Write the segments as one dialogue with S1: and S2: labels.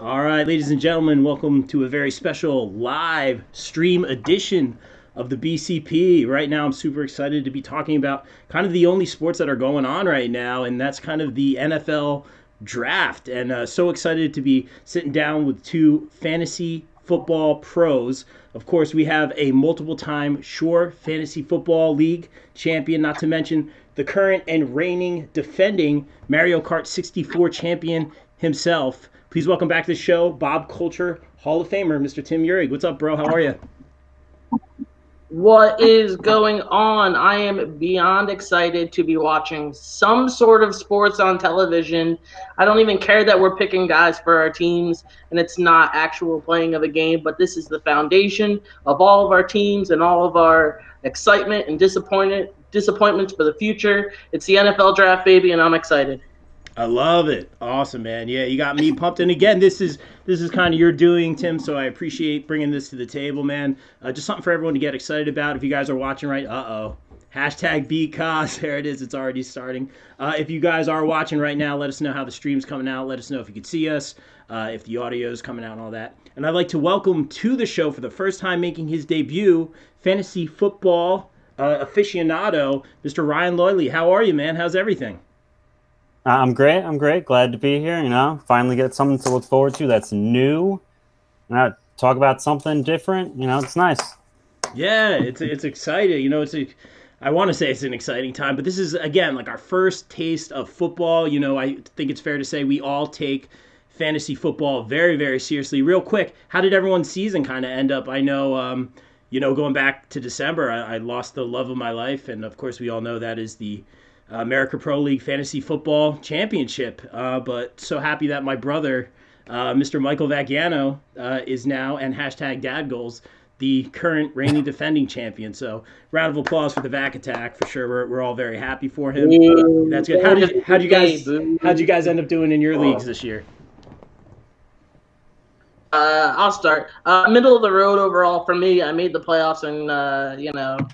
S1: All right, ladies and gentlemen, welcome to a very special live stream edition of the BCP. Right now, I'm super excited to be talking about kind of the only sports that are going on right now, and that's kind of the NFL draft. And so excited to be sitting down with two fantasy football pros. Of course, we have a multiple time Shore Fantasy Football League champion, not to mention the current and reigning defending Mario Kart 64 champion himself. Please welcome back to the show, Bob Culture Hall of Famer, Mr. Tim Urig. What's up, bro? How are you?
S2: What is going on? I am beyond excited to be watching some sort of sports on television. I don't even care that we're picking guys for our teams and it's not actual playing of a game, but this is the foundation of all of our teams and all of our excitement and disappointments for the future. It's the NFL draft, baby, and I'm excited.
S1: I love it. Awesome, man. Yeah, you got me pumped. And again, this is kind of your doing, Tim. So I appreciate bringing this to the table, man. Just something for everyone to get excited about. If you guys are watching right, hashtag BCOS. There it is. It's already starting. If you guys are watching right now, let us know how the stream's coming out. Let us know if you could see us, if the audio is coming out, and all that. And I'd like to welcome to the show for the first time making his debut, fantasy football aficionado, Mr. Ryan Loyley. How are you, man? How's everything?
S3: I'm great. I'm great. Glad to be here. Finally get something to look forward to that's new. Talk about something different. It's nice.
S1: Yeah, it's exciting. I want to say it's an exciting time, but this is again like our first taste of football. I think it's fair to say we all take fantasy football very, very seriously. Real quick, how did everyone's season kind of end up? I know, going back to December, I lost the love of my life, and of course, we all know that is the America Pro League Fantasy Football Championship. But so happy that my brother, Mr. Michael Vacchiano, is now, and hashtag dad goals, the current reigning defending champion. So round of applause for the Vac attack for sure. We're all very happy for him. That's good. How'd you guys end up doing in your leagues this year?
S2: I'll start. Middle of the road overall for me. I made the playoffs and,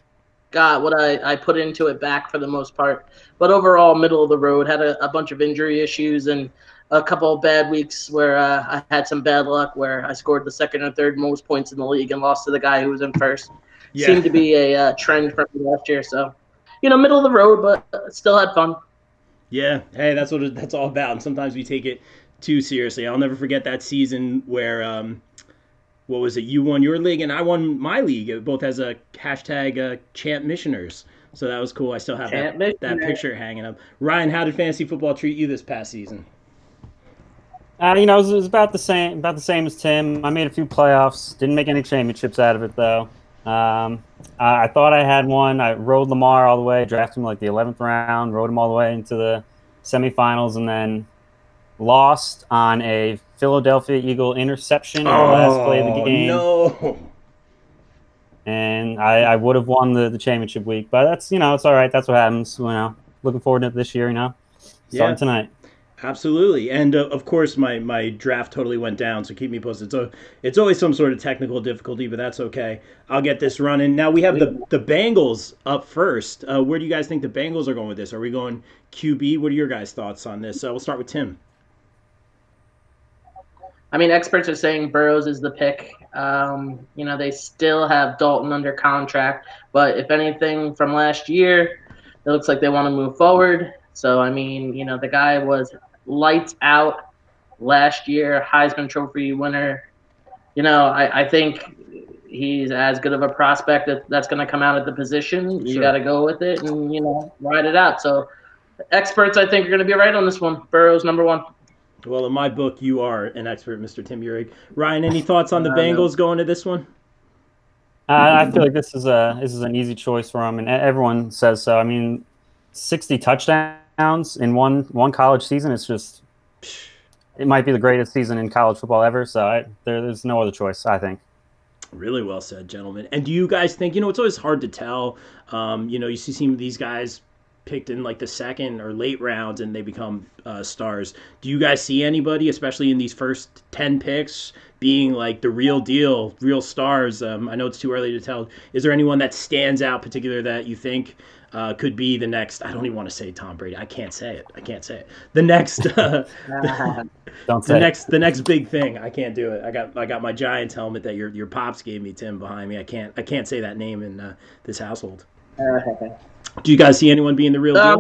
S2: got what I put into it back for the most part. But overall, middle of the road. Had a bunch of injury issues and a couple of bad weeks where I had some bad luck where I scored the second or third most points in the league and lost to the guy who was in first.
S1: Yeah.
S2: Seemed to be a trend for me last year. So, middle of the road, but still had fun.
S1: Yeah, hey, that's what that's all about. And sometimes we take it too seriously. I'll never forget that season where, what was it? You won your league and I won my league. It both has a hashtag champ missioners. So that was cool. I still have that picture hanging up. Ryan, how did fantasy football treat you this past season?
S3: It was about the same as Tim. I made a few playoffs. Didn't make any championships out of it though. I thought I had one. I rode Lamar all the way, drafted him like the 11th round, rode him all the way into the semifinals, and then lost on a Philadelphia Eagle interception in the last play of the game.
S1: No.
S3: And I would have won the championship week, but that's it's all right. That's what happens. Looking forward to this year. Starting tonight.
S1: Absolutely, and of course my draft totally went down. So keep me posted. So it's always some sort of technical difficulty, but that's okay. I'll get this running. Now we have the Bengals up first. Where do you guys think the Bengals are going with this? Are we going QB? What are your guys' thoughts on this? We'll start with Tim.
S2: I mean, experts are saying Burrows is the pick. They still have Dalton under contract, but if anything from last year, it looks like they want to move forward. So, I mean, the guy was lights out last year, Heisman Trophy winner. I think he's as good of a prospect that's going to come out at the position. You got to go with it and, ride it out. So, experts, I think, are going to be right on this one. Burrows, number one.
S1: Well, in my book, you are an expert, Mr. Tim Urig. Ryan, any thoughts on the Bengals going to this one?
S3: I feel like this is an easy choice for him, and everyone says so. I mean, 60 touchdowns in one college season. It might be the greatest season in college football ever. So there's no other choice, I think.
S1: Really well said, gentlemen. And do you guys think, it's always hard to tell. You see some of these guys picked in like the second or late rounds and they become stars. Do you guys see anybody, especially in these first 10 picks, being like the real deal, real stars? I know it's too early to tell. Is there anyone that stands out particular that you think could be the next. I don't even want to say Tom Brady. I can't say it. I can't say it. The next,
S3: Don't say it.
S1: the next big thing. I can't do it. I got my Giants helmet that your pops gave me, Tim, behind me. I can't say that name in this household. Do you guys see anyone being the real
S2: um,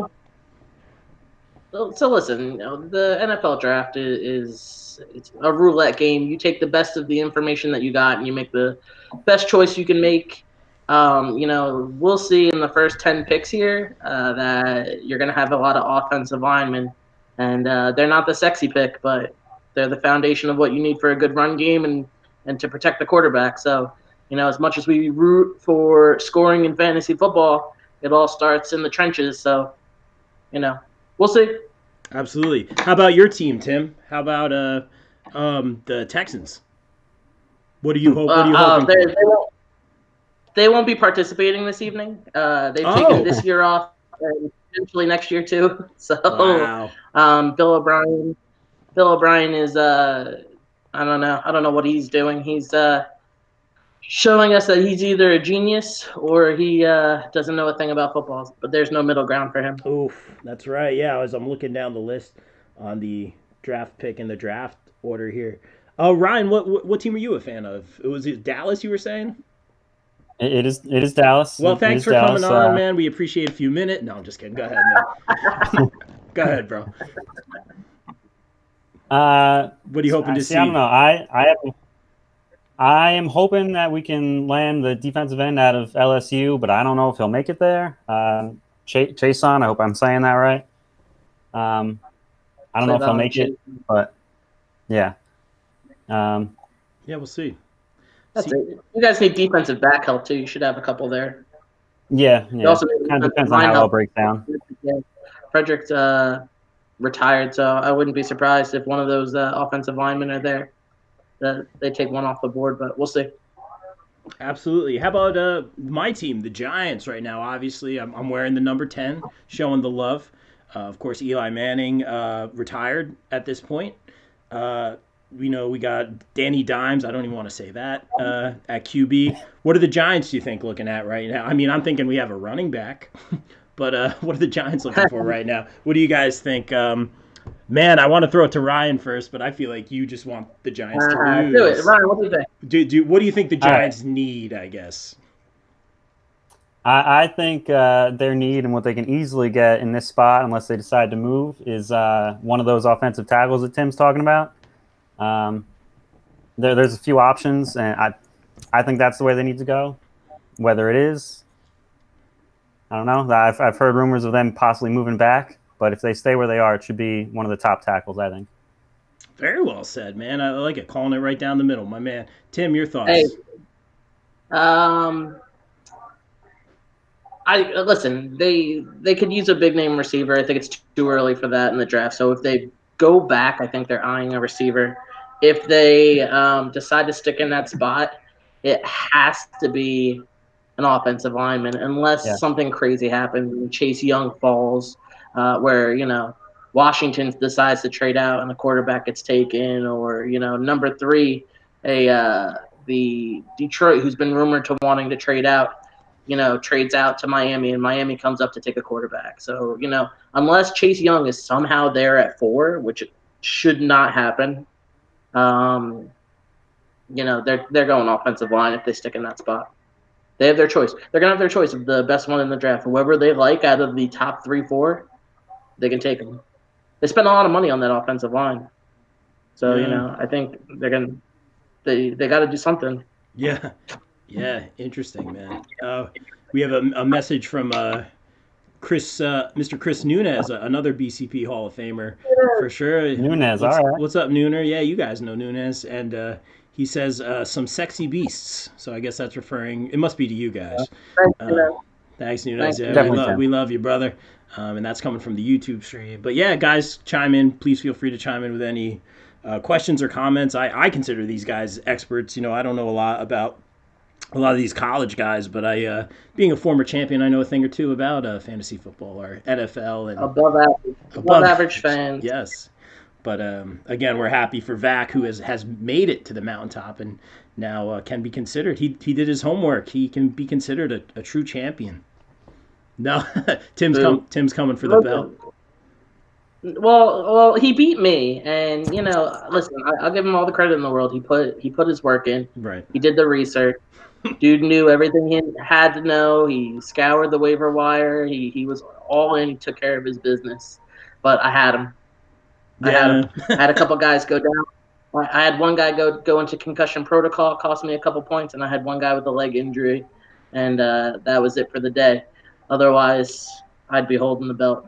S1: deal?
S2: so listen, the NFL draft is it's a roulette game. You take the best of the information that you got, and you make the best choice you can make. We'll see in the first 10 picks here that you're going to have a lot of offensive linemen, and they're not the sexy pick, but they're the foundation of what you need for a good run game and to protect the quarterback. So, as much as we root for scoring in fantasy football, it all starts in the trenches. So, we'll see.
S1: Absolutely. How about your team, Tim? How about the Texans? What are you hoping for?
S2: They won't be participating this evening. They've taken
S1: Oh,
S2: this year off, and potentially next year too. So,
S1: wow.
S2: Bill O'Brien. Bill O'Brien is I don't know. I don't know what he's doing. He's showing us that he's either a genius or he doesn't know a thing about football. But there's no middle ground for him.
S1: Oof, that's right. Yeah, as I'm looking down the list on the draft pick in the draft order here. Oh, Ryan, what team are you a fan of? Was it Dallas you were saying?
S3: It is Dallas.
S1: Well,
S3: It
S1: thanks
S3: is
S1: for coming
S3: Dallas.
S1: on, man. We appreciate a few minutes. No, I'm just kidding. Go ahead, man. Go ahead, bro. What are you hoping to
S3: See, I don't
S1: see?
S3: know. I am hoping that we can land the defensive end out of LSU, but I don't know if he'll make it there. Chason, I hope I'm saying that right. I don't know if he'll make it, but yeah.
S1: Yeah, we'll see.
S2: That's it. You guys need defensive back help too. You should have a couple there.
S3: Yeah.
S2: You also need
S3: Kind of
S2: defensive
S3: depends on
S2: line
S3: how it all
S2: help.
S3: breaks down.
S2: Frederick's retired, so I wouldn't be surprised if one of those offensive linemen are there. That they take one off the board, but we'll see.
S1: Absolutely. How about my team, the Giants, right now? Obviously, I'm wearing the number 10, showing the love. Of course, Eli Manning retired at this point. We got Danny Dimes. I don't even want to say that at QB. What are the Giants, do you think, looking at right now? I mean, I'm thinking we have a running back, but what are the Giants looking for right now? What do you guys think? Man, I want to throw it to Ryan first, but I feel like you just want the Giants to
S2: Do it,
S1: lose.
S2: Ryan. What do you think?
S1: What do you think the
S3: All right.
S1: Giants need? I guess.
S3: I think their need and what they can easily get in this spot, unless they decide to move, is one of those offensive tackles that Tim's talking about. Um, there's a few options, and I think that's the way they need to go. Whether it is, I don't know. I've heard rumors of them possibly moving back, but if they stay where they are, it should be one of the top tackles, I think.
S1: Very well said, man. I like it. Calling it right down the middle, my man. Tim, your
S2: Hey,
S1: thoughts?
S2: um, I listen. They could use a big name receiver. I think it's too early for that in the draft. So if they go back, I think they're eyeing a receiver. If they decide to stick in that spot, it has to be an offensive lineman,
S3: Yeah,
S2: unless something crazy happens and Chase Young falls, where Washington decides to trade out and the quarterback gets taken, or number three, the Detroit, who's been rumored to wanting to trade out, trades out to Miami, and Miami comes up to take a quarterback. So unless Chase Young is somehow there at 4, which should not happen, um, they're going offensive line if they stick in that spot. They have their choice. They're gonna have their choice of the best one in the draft. Whoever they like out of the top 3, 4, they can take them. They spend a lot of money on that offensive line, so
S1: Yeah,
S2: I think they got to do something.
S1: yeah, yeah. Interesting, man. We have a message from Mr. Chris Nunez, another BCP Hall of Famer for sure.
S3: Nunez. All right.
S1: What's up, Nooner? Yeah, you guys know Nunez, and he says some sexy beasts. So I guess that's referring. It must be to you guys.
S2: Thanks,
S1: Uh, Thanks, Nunez.
S2: Thanks.
S1: Yeah,
S3: Definitely Tim.
S1: we love you, brother. And that's coming from the YouTube stream. But yeah, guys, chime in. Please feel free to chime in with any questions or comments. I consider these guys experts. I don't know a lot about a lot of these college guys, but being a former champion, I know a thing or two about fantasy football or NFL and
S2: Above
S1: above
S2: average
S1: average.
S2: fan.
S1: Yes. But again, we're happy for Vac, who has made it to the mountaintop and now can be considered. He did his homework. He can be considered a true champion. No,
S2: Boo.
S1: Tim's coming for the belt.
S2: Listen, well, he beat me, and listen, I'll give him all the credit in the world. He put his work in.
S1: Right.
S2: He did the research. Dude knew everything he had to know. He scoured the waiver wire. He was all in. He took care of his business. But I had him. I had him.
S1: Yeah.
S2: I had a couple guys go down. I had one guy go into concussion protocol, cost me a couple points, and I had one guy with a leg injury, and that was it for the day. Otherwise, I'd be holding the belt.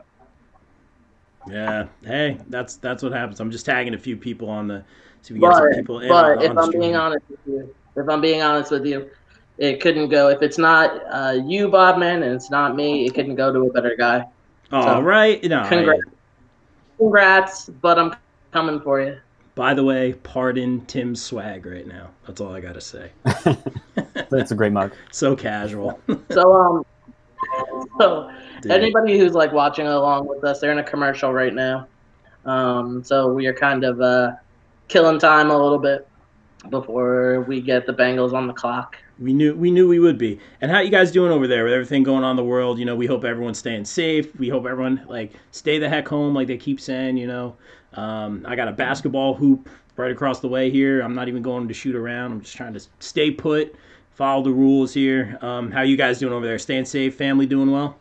S1: Yeah. Hey, that's what happens. I'm just tagging a few people on the see if we get
S2: But
S1: some people in
S2: but if
S1: on the
S2: I'm
S1: stream
S2: being
S1: here.
S2: honest with you, it couldn't go. If it's not you, Bobman, and it's not me, it couldn't go to a better guy.
S1: All
S2: So
S1: right. No,
S2: congrats, but I'm coming for you.
S1: by the way, pardon Tim's swag right now. That's all I got to say.
S3: That's a great mug.
S1: So casual.
S2: So so
S1: Dude.
S2: anybody who's like watching along with us, they're in a commercial right now. So we are kind of killing time a little bit before we get the Bengals on the clock.
S1: We knew we would be. And how you guys doing over there with everything going on in the world? We hope everyone's staying safe. We hope everyone stay the heck home, like they keep saying. I got a basketball hoop right across the way here. I'm not even going to shoot around. I'm just trying to stay put, follow the rules here. How you guys doing over there? Staying safe? Family doing well?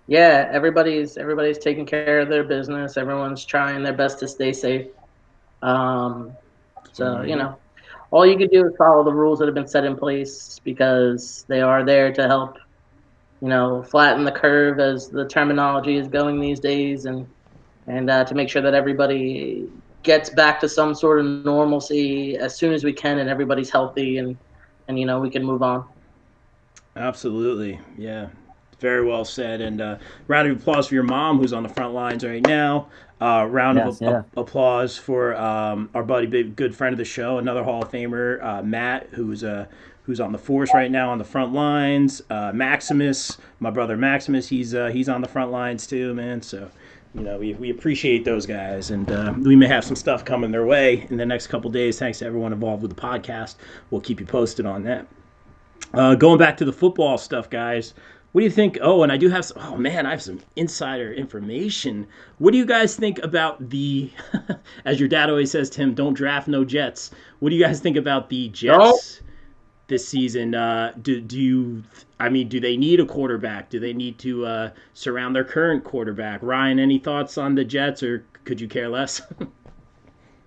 S2: Yeah, everybody's taking care of their business. Everyone's trying their best to stay safe. Um, so all you can do is follow the rules that have been set in place because they are there to help, flatten the curve as the terminology is going these days, and to make sure that everybody gets back to some sort of normalcy as soon as we can, and everybody's healthy, and we can move on.
S1: Absolutely. Yeah. Very well said. And round of applause for your mom, who's on the front lines right now. Round
S3: Yes,
S1: of applause for our buddy, big good friend of the show, another Hall of Famer, Matt, who's on the force right now on the front lines. Maximus, my brother Maximus, he's on the front lines too, man. So we appreciate those guys, and we may have some stuff coming their way in the next couple days. Thanks to everyone involved with the podcast. We'll keep you posted on that. Going back to the football stuff, guys. What do you think? Oh, and I do have some. Oh man, I have some insider information. What do you guys think about the? As your dad always says, Tim, don't draft no Jets. What do you guys think about the Jets this season? Do you? I mean, do they need a quarterback? Do they need to surround their current quarterback? Ryan, any thoughts on the Jets, or could you care less?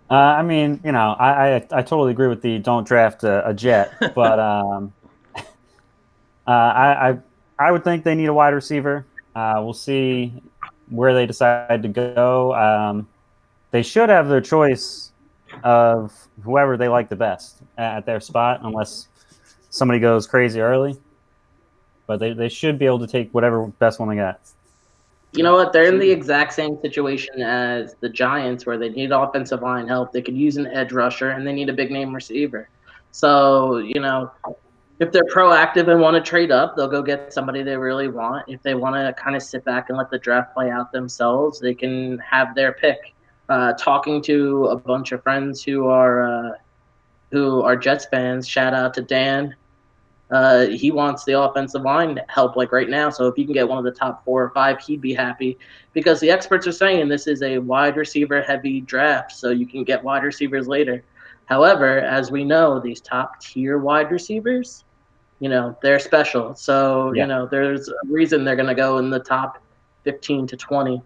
S3: I mean, I totally agree with the don't draft a Jet, but I would think they need a wide receiver. We'll see where they decide to go. They should have their choice of whoever they like the best at their spot, unless somebody goes crazy early. But they should be able to take whatever best one they got.
S2: You know what? They're in the exact same situation as the Giants, where they need offensive line help. They could use an edge rusher, and they need a big name receiver. So, if they're proactive and want to trade up, they'll go get somebody they really want. If they want to kind of sit back and let the draft play out themselves, they can have their pick. Talking to a bunch of friends who are Jets fans, shout out to Dan. He wants the offensive line help like right now. So if you can get one of the top 4 or 5, he'd be happy because the experts are saying this is a wide receiver heavy draft. So you can get wide receivers later. However, as we know, these top tier wide receivers, they're special. So, there's a reason they're going to go in the top 15 to 20.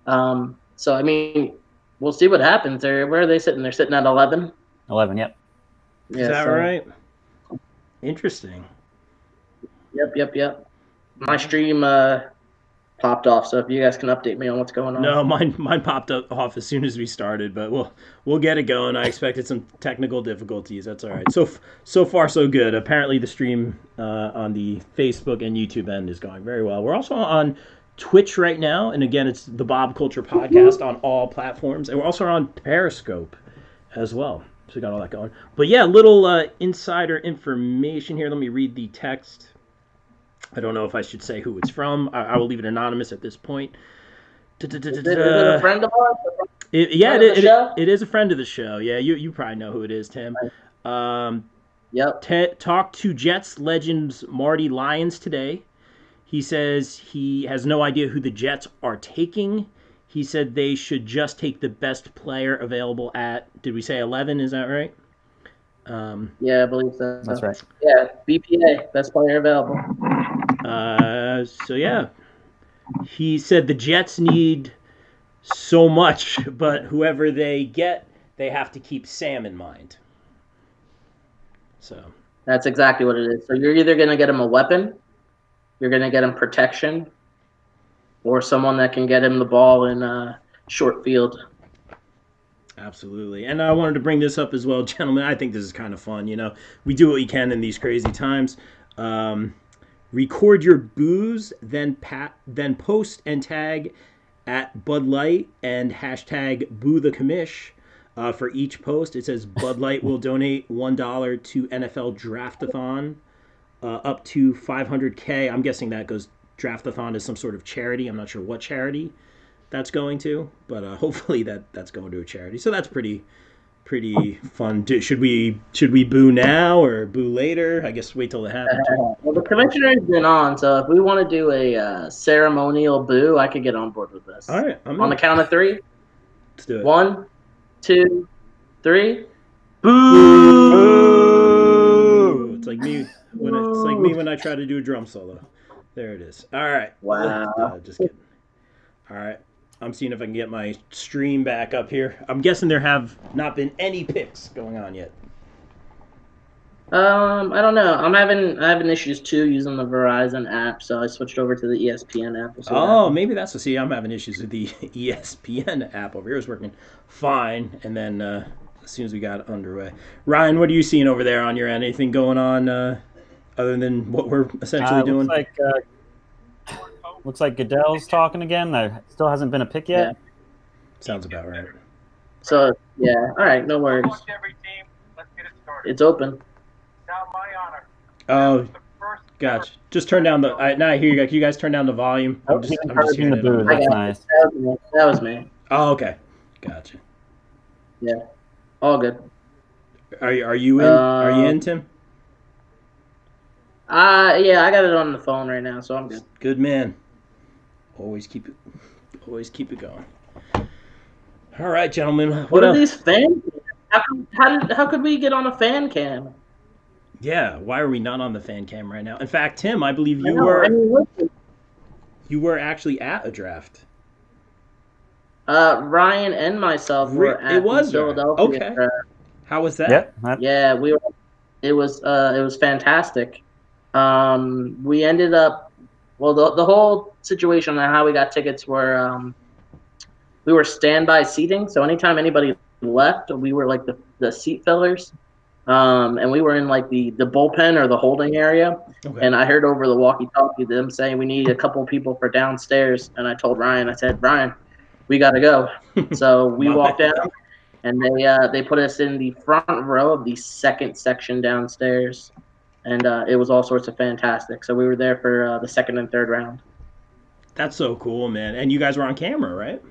S2: So, I mean, we'll see what happens. Where are they sitting? They're sitting at 11.
S3: 11, yep.
S1: Yeah, is that right? Interesting.
S2: Yep. My stream popped off, so if you guys can update me on what's going on.
S1: No, mine popped off as soon as we started, but we'll get it going. I expected some technical difficulties. That's all right. So far so good. Apparently the stream on the Facebook and YouTube end is going very well. We're also on Twitch right now, and again, it's the Bob Culture Podcast on all platforms, and we're also on Periscope as well. So we got all that going. But yeah, little insider information here. Let me read the text. I don't know if I should say who it's from. I will leave it anonymous at this point.
S2: Is it a friend of ours?
S1: It is a friend of the show. Yeah, you probably know who it is, Tim.
S2: Yep.
S1: Talked to Jets legends Marty Lyons today. He says he has no idea who the Jets are taking. He said they should just take the best player available at, did we say 11? Is that right?
S2: Yeah, I believe so.
S3: That's right.
S2: Yeah, BPA, best player available.
S1: So yeah, he said the Jets need so much, but whoever they get, they have to keep Sam in mind. So
S2: That's exactly what it is. So you're either going to get him a weapon, you're going to get him protection, or someone that can get him the ball in short field.
S1: absolutely. And I wanted to bring this up as well, gentlemen. I think this is kind of fun. You know, we do what we can in these crazy times. Record your booze, then post and tag at Bud Light and hashtag Boo the Commish. For each post, it says Bud Light will donate $1 to NFL Draftathon, up to 500K. I'm guessing that goes Draftathon is some sort of charity. I'm not sure what charity that's going to, but hopefully that's going to a charity. So that's pretty fun. Should we boo now or boo later? I guess wait till it happens.
S2: Well, the commissioner's been on, so if we want to do a ceremonial boo, I could get on board with this.
S1: All right, I'm
S2: on
S1: in.
S2: the count of 3.
S1: Let's do it.
S2: 1, 2, 3.
S1: Boo!
S3: Boo!
S1: It's like me when I try to do a drum solo. There it is. All right.
S2: Wow.
S1: Just kidding. All right. I'm seeing if I can get my stream back up here. I'm guessing there have not been any picks going on yet.
S2: I don't know. I'm having issues too using the Verizon app, so I switched over to the ESPN app.
S1: Oh, maybe that's the see. I'm having issues with the ESPN app over here. It's working fine, and then as soon as we got underway, Ryan, what are you seeing over there on your end? Anything going on other than what we're essentially doing?
S3: Looks like Goodell's talking again. There still hasn't been a pick yet.
S2: Yeah.
S1: Sounds about right.
S2: So yeah, all right, no worries. It's open.
S4: Now my honor.
S1: Oh, gotcha. Just turn down the. Now I hear you guys. Can you guys turn down the volume? I'm just
S3: Encouraging
S1: hearing
S3: the
S1: it.
S3: boo. That's nice.
S2: That was me.
S1: Oh, okay. Gotcha.
S2: Yeah, all good.
S1: Are you in? Are you in, Tim?
S2: Yeah, I got it on the phone right now, so I'm good.
S1: Good man. Always keep it going. All right, gentlemen.
S2: What are
S1: else?
S2: these fan cams? How could we get on a fan cam?
S1: Yeah, why are we not on the fan cam right now? In fact, Tim, I believe you
S2: I know,
S1: were
S2: I mean, listen,
S1: you were actually at a draft.
S2: Ryan and myself were at
S1: It was
S2: the Philadelphia
S1: okay.
S2: draft.
S1: How was that?
S3: Yep.
S2: Yeah, we were. It was fantastic. We ended up. Well, the whole situation on how we got tickets were we were standby seating. So anytime anybody left, we were like the seat fillers. And we were in like the bullpen or the holding area.
S1: Okay.
S2: And I heard over the walkie-talkie them saying we need a couple people for downstairs. And I told Ryan, I said, Ryan, we got to go. So we walked down, and they put us in the front row of the second section downstairs. And it was all sorts of fantastic. So we were there for the second and third round.
S1: That's so cool, man. And you guys were on camera, right?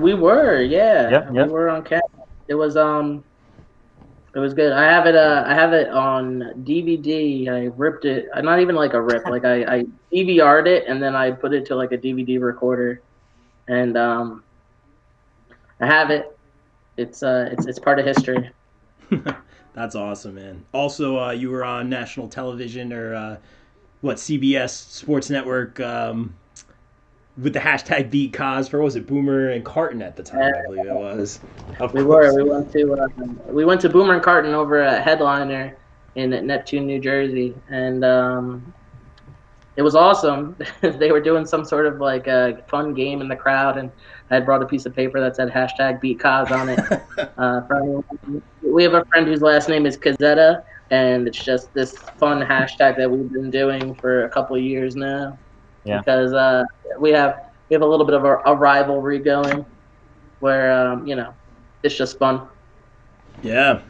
S2: We were, yeah.
S3: Yep.
S2: We were on camera. It was good. I have it on DVD. I ripped it. Not even like a rip. Like I DVR'd it and then I put it to like a DVD recorder, and I have it. It's part of history.
S1: That's awesome, man. Also, you were on national television or CBS Sports Network with the hashtag Beat Cos for, was it Boomer and Carton at the time? I believe it was.
S2: We went to Boomer and Carton over at Headliner in Neptune, New Jersey, and it was awesome. They were doing some sort of like a fun game in the crowd, and I had brought a piece of paper that said hashtag Beat Cos on it. We have a friend whose last name is Cazetta, and it's just this fun hashtag that we've been doing for a couple of years now.
S3: Yeah.
S2: Because we have a little bit of a rivalry going, where it's just fun.
S1: Yeah.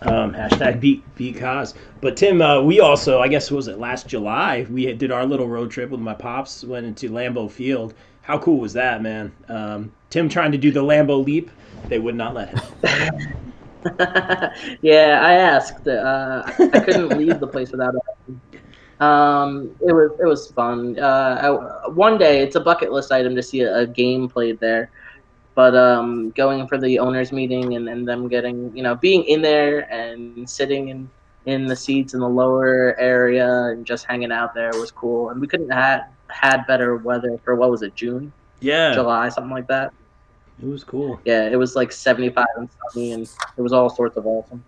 S1: Hashtag beat Cos. But Tim, we also, I guess, was it last July? We did our little road trip with my pops. Went into Lambeau Field. How cool was that, man? Tim trying to do the Lambeau leap. They would not let him.
S2: Yeah, I asked. I couldn't leave the place without asking. It was fun. One day, it's a bucket list item to see a game played there. But going for the owners meeting and them getting, being in there and sitting in the seats in the lower area and just hanging out there was cool. And we couldn't have had better weather for, what was it, June,
S1: Yeah,
S2: July, something like that.
S1: it was cool.
S2: Yeah, it was like 75 and sunny, and it was all sorts of awesome.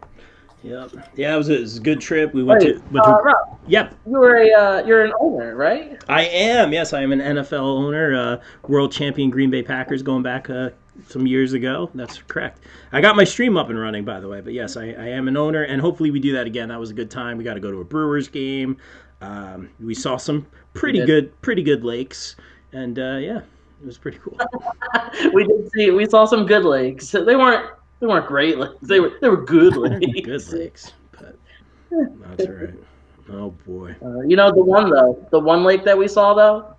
S1: Yep. Yeah, it was a good trip. We went
S2: Wait,
S1: to went to.
S2: Rob,
S1: Yep,
S2: you're an owner, right?
S1: I am. Yes, I am an NFL owner, world champion Green Bay Packers going back some years ago. That's correct. I got my stream up and running, by the way. But yes, I am an owner, and hopefully we do that again. That was a good time. We got to go to a Brewers game. We saw some
S2: We
S1: pretty
S2: did.
S1: good, pretty good lakes, and yeah, it was pretty cool.
S2: We saw some good lakes. They weren't great lakes. They were good
S1: They're good
S2: lakes.
S1: lakes, but that's all right. Oh boy,
S2: The one lake that we saw though,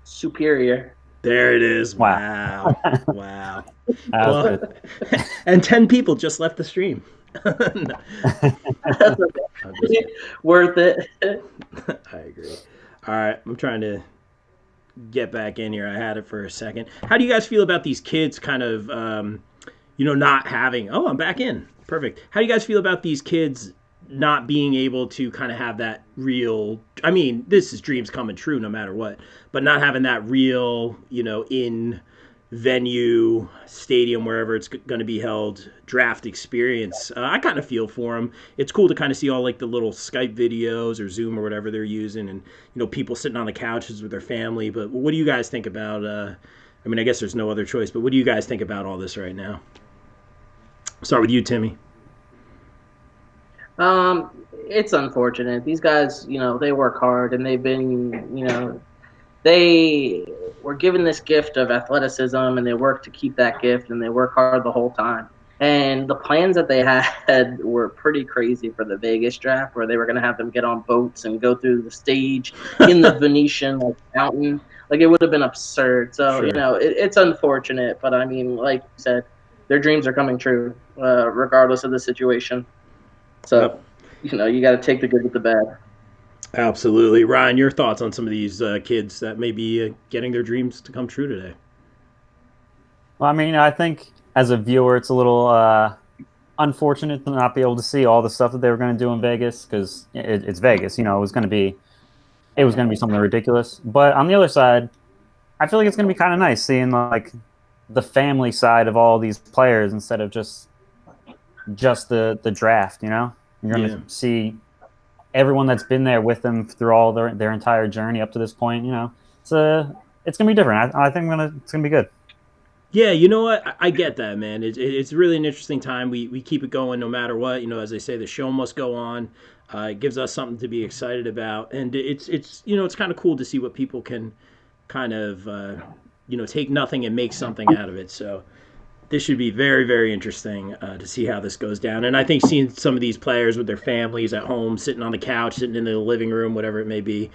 S2: Superior.
S1: there it is.
S3: Wow.
S1: Wow, wow.
S3: That was
S1: Well,
S3: good.
S1: and 10 people just left the stream. No,
S2: That's
S1: I'm just
S2: okay. Worth it.
S1: I agree. All right, I'm trying to get back in here. I had it for a second. How do you guys feel about these kids kind of, not having? Oh, I'm back in. Perfect. How do you guys feel about these kids not being able to kind of have that real? I mean, this is dreams coming true no matter what, but not having that real, in venue, stadium, wherever it's going to be held, draft experience. I kind of feel for them. It's cool to kind of see all like the little Skype videos or Zoom or whatever they're using, and people sitting on the couches with their family. But what do you guys think about? I mean, I guess there's no other choice. But what do you guys think about all this right now? Start with you, Timmy.
S2: It's unfortunate. These guys, they work hard and they've been, they were given this gift of athleticism and they work to keep that gift and they work hard the whole time. And the plans that they had were pretty crazy for the Vegas draft, where they were going to have them get on boats and go through the stage in the Venetian fountain. Like, it would have been absurd. So,
S1: Sure.
S2: it's unfortunate, but I mean, like you said, their dreams are coming true, regardless of the situation. So,
S1: Yep.
S2: you got to take the good with the bad.
S1: Absolutely, Ryan. Your thoughts on some of these kids that may be getting their dreams to come true today?
S3: Well, I mean, I think as a viewer, it's a little unfortunate to not be able to see all the stuff that they were going to do in Vegas because it's Vegas. It was going to be something ridiculous. But on the other side, I feel like it's going to be kind of nice seeing like the family side of all these players instead of just the draft. You're going
S1: Yeah.
S3: to see everyone that's been there with them through all their entire journey up to this point. It's gonna be different. I think it's gonna be good.
S1: Yeah, you know what? I get that, man. It's really an interesting time. We keep it going no matter what. As they say, the show must go on. It gives us something to be excited about, and it's kind of cool to see what people can kind of take nothing and make something out of it. So this should be very, very interesting to see how this goes down. And I think seeing some of these players with their families at home, sitting on the couch, sitting in the living room, whatever it may be,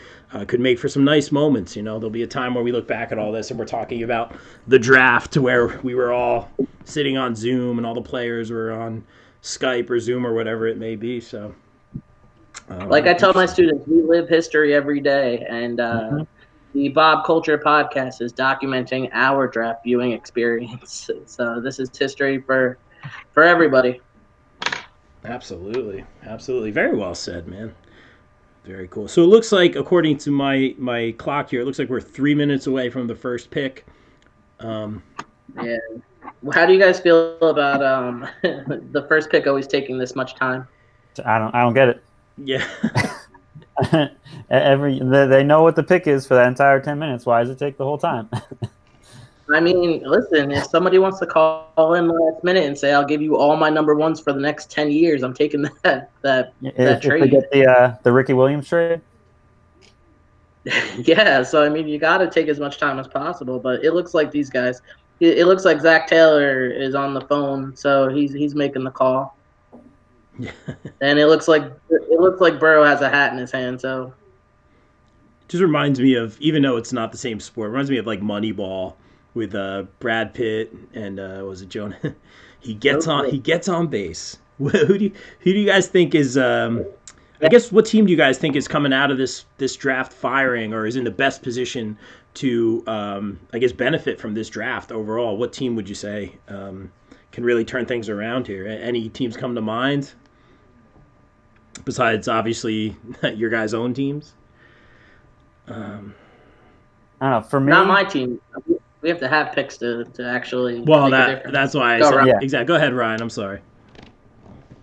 S1: could make for some nice moments. There'll be a time where we look back at all this and we're talking about the draft where we were all sitting on Zoom and all the players were on Skype or Zoom or whatever it may be. So,
S2: Like I tell my students, we live history every day, and
S3: Mhm.
S2: the Bob Culture podcast is documenting our draft viewing experience. So this is history for everybody.
S1: absolutely, absolutely, very well said, man. Very cool. So it looks like, according to my clock here, it looks like we're 3 minutes away from the first pick. Um,
S2: Yeah. How do you guys feel about the first pick always taking this much time?
S3: I don't get
S1: yeah,
S3: it. They know what the pick is for that entire 10 minutes. Why does it take the whole time?
S2: I mean, listen, if somebody wants to call in the last minute and say, "I'll give you all my number ones for the next 10 years," I'm taking that
S3: if they
S2: trade.
S3: get the Ricky Williams trade,
S2: Yeah, so I mean, you got to take as much time as possible. But it looks like these guys. It looks like Zach Taylor is on the phone, so he's making the call, and it looks like Burrow has a hat in his hand. So
S1: just reminds me of, even though it's not the same sport, it reminds me of like Moneyball, with Brad Pitt and was it Jonah? He gets on base. Who do you guys think is? I guess what team do you guys think is coming out of this draft firing or is in the best position to I guess benefit from this draft overall? What team would you say can really turn things around here? Any teams come to mind besides obviously your guys' own teams?
S3: I don't know. For
S2: Not
S3: me,
S2: my team. We have to have picks to actually
S1: Well,
S2: make a
S1: that's
S2: difference.
S1: why I
S2: Go,
S1: said
S2: Rob.
S3: yeah.
S1: exactly. Go ahead, Ryan. I'm sorry.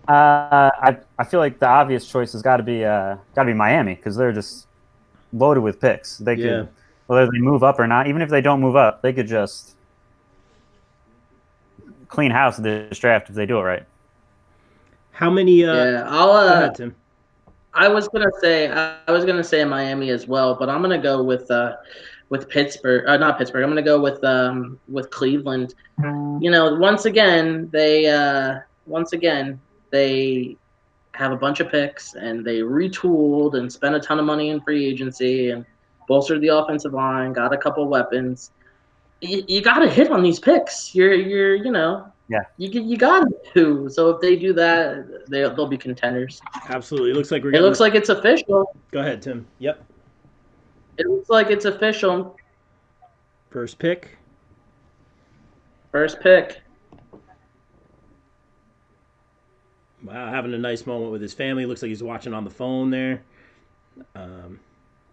S3: I feel like the obvious choice has got to be Miami because they're just loaded with picks. They
S1: Yeah.
S3: could, whether they move up or not, even if they don't move up, they could just clean house of this draft if they do it right.
S1: How many?
S2: Yeah,
S1: Go ahead, Tim.
S2: I was gonna say Miami as well, but I'm gonna go with Pittsburgh. Not Pittsburgh. I'm gonna go with Cleveland. You know, once again they have a bunch of picks and they retooled and spent a ton of money in free agency and bolstered the offensive line, got a couple weapons. You got to hit on these picks.
S3: Yeah.
S2: You got to. So if they do that, they'll be contenders.
S1: Absolutely. It looks like we're
S2: It
S1: getting.
S2: looks like it's official.
S1: Go ahead, Tim. Yep.
S2: It looks like it's official.
S1: First pick.
S2: First pick.
S1: Wow, having a nice moment with his family. Looks like he's watching on the phone there.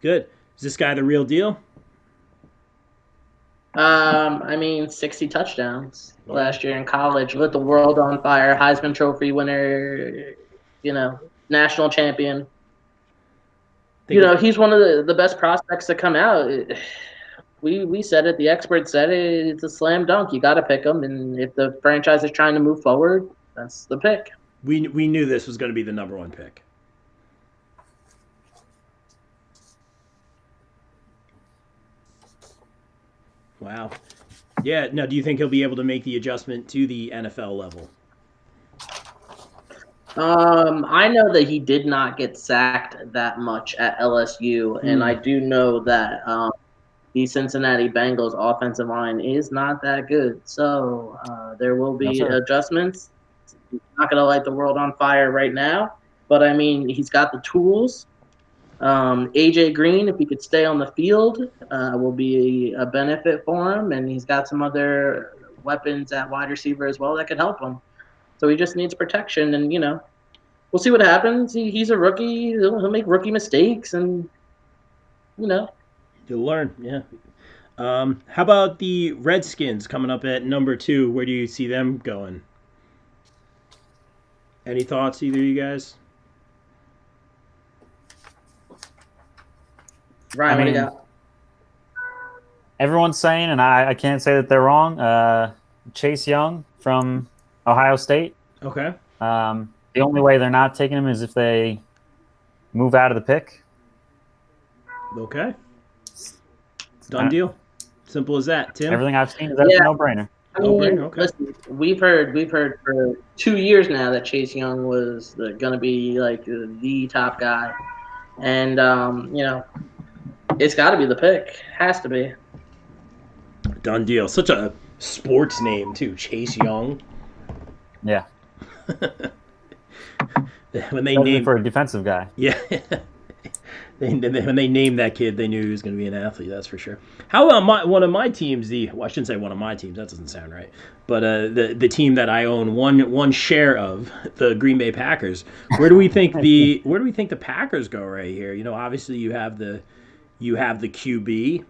S1: Good. Is this guy the real deal?
S2: I mean, 60 touchdowns last year in college. Lit the world on fire. Heisman Trophy winner. You know, national champion.
S1: Think of,
S2: He's one of the best prospects to come out. We said it. The experts said it. It's a slam dunk. You got to pick him, and if the franchise is trying to move forward, that's the pick.
S1: we knew this was going to be the number one pick. Wow. Yeah. Now, do you think he'll be able to make the adjustment to the NFL level?
S2: I know that he did not get sacked that much at LSU, and I do know that the Cincinnati Bengals offensive line is not that good. So there will
S3: No,
S2: be
S3: sir.
S2: adjustments. He's not going to light the world on fire right now, but I mean, he's got the tools. AJ Green, if he could stay on the field, will be a benefit for him, and he's got some other weapons at wide receiver as well that could help him. So he just needs protection, and we'll see what happens. He's a rookie; he'll make rookie mistakes, and you know.
S1: You'll learn. Yeah. How about the Redskins coming up at number 2? Where do you see them going? Any thoughts, either of you guys?
S2: Ryan, what do you
S3: mean,
S2: got?
S3: Everyone's saying, and I can't say that they're wrong. Chase Young from Ohio State.
S1: Okay.
S3: The only way they're not taking him is if they move out of the pick.
S1: Okay. Done deal. Simple as that. Tim?
S3: Everything I've seen is that's a no-brainer.
S2: I mean,
S1: No-brainer, okay.
S2: listen, we've heard for 2 years now that Chase Young was going to be like the top guy, and it's got to be the pick. Has to be.
S1: Done deal. Such a sports name, too. Chase Young.
S3: Yeah.
S1: When they
S3: Especially
S1: named
S3: for a defensive guy.
S1: Yeah. When they named that kid, they knew he was going to be an athlete. That's for sure. How about one of my teams? I shouldn't say one of my teams. That doesn't sound right. But the team that I own one share of, the Green Bay Packers. Where do we think the Packers go right here? Obviously you have the QB.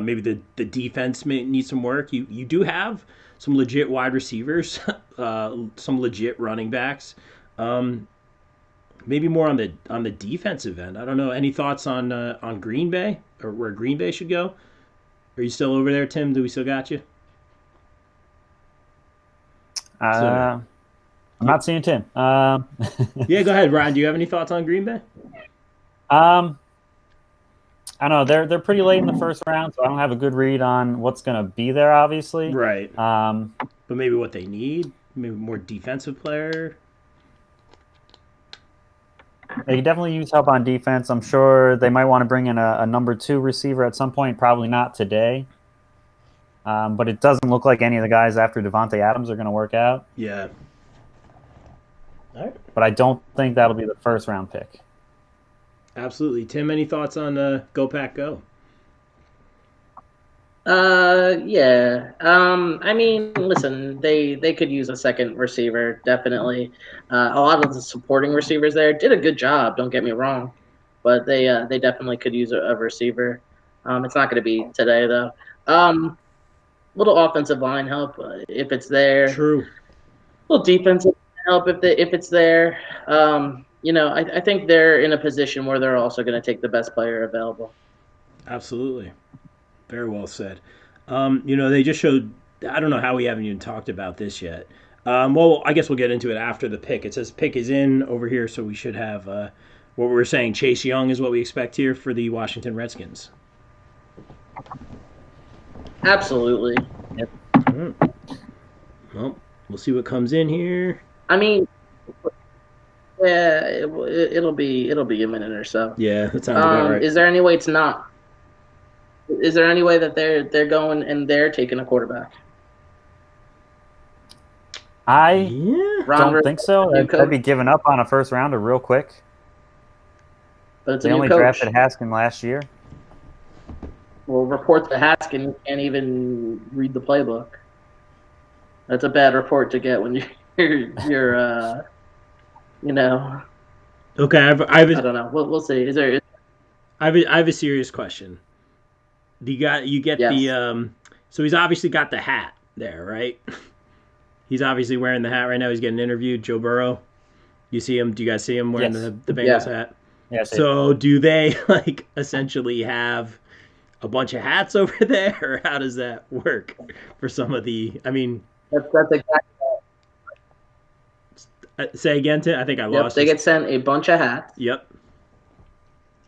S1: Maybe the defense may need some work. You do have some legit wide receivers, some legit running backs. Maybe more on the defensive end. I don't know. Any thoughts on Green Bay or where Green Bay should go? Are you still over there, Tim? Do we still got you?
S3: I'm not seeing Tim.
S1: Yeah, go ahead, Ryan. Do you have any thoughts on Green Bay?
S3: I don't know. They're pretty late in the first round, so I don't have a good read on what's going to be there. Obviously,
S1: Right. But maybe what they need, maybe more defensive player.
S3: They could definitely use help on defense. I'm sure they might want to bring in a number 2 receiver at some point. Probably not today. But it doesn't look like any of the guys after Devontae Adams are going to work out.
S1: Yeah. All right.
S3: But I don't think that'll be the first round pick.
S1: Absolutely. Tim, any thoughts on Go Pack Go?
S2: Yeah. I mean, listen, they could use a second receiver, definitely. A lot of the supporting receivers there did a good job, don't get me wrong, but they definitely could use a receiver. It's not going to be today though. Little offensive line help if it's there.
S1: True.
S2: Little defensive help if it's there. I think they're in a position where they're also going to take the best player available.
S1: Absolutely. Very well said. They just showed. I don't know how we haven't even talked about this yet. Well, I guess we'll get into it after the pick. It says pick is in over here, so we should have what we're saying. Chase Young is what we expect here for the Washington Redskins.
S2: Absolutely.
S3: Yep.
S1: All right. Well, we'll see what comes in here.
S2: I mean, yeah, it'll be a minute or so.
S1: Yeah, that sounds about right.
S2: Is there any way it's not? Is there any way that they're going and they're taking a quarterback?
S3: I
S1: Yeah.
S3: don't think so. I'd be giving up on a first rounder real quick.
S2: But it's
S3: They
S2: a new
S3: only
S2: coach.
S3: drafted Haskin last year.
S2: Well, reports that Haskin can't even read the playbook. That's a bad report to get when you're
S1: Okay,
S2: I don't know. We'll see. Is there?
S1: I have a serious question. You get
S2: Yes.
S1: the so he's obviously got the hat there, right? He's obviously wearing the hat right now. He's getting interviewed. Joe Burrow. You see him? Do you guys see him wearing
S3: Yes.
S1: the Bengals hat?
S3: Yes.
S1: So do they essentially have a bunch of hats over there, or how does that work for some of the? I mean,
S2: That's exactly.
S1: say again, Tim. I think I lost.
S2: They get sent a bunch of hats.
S1: Yep.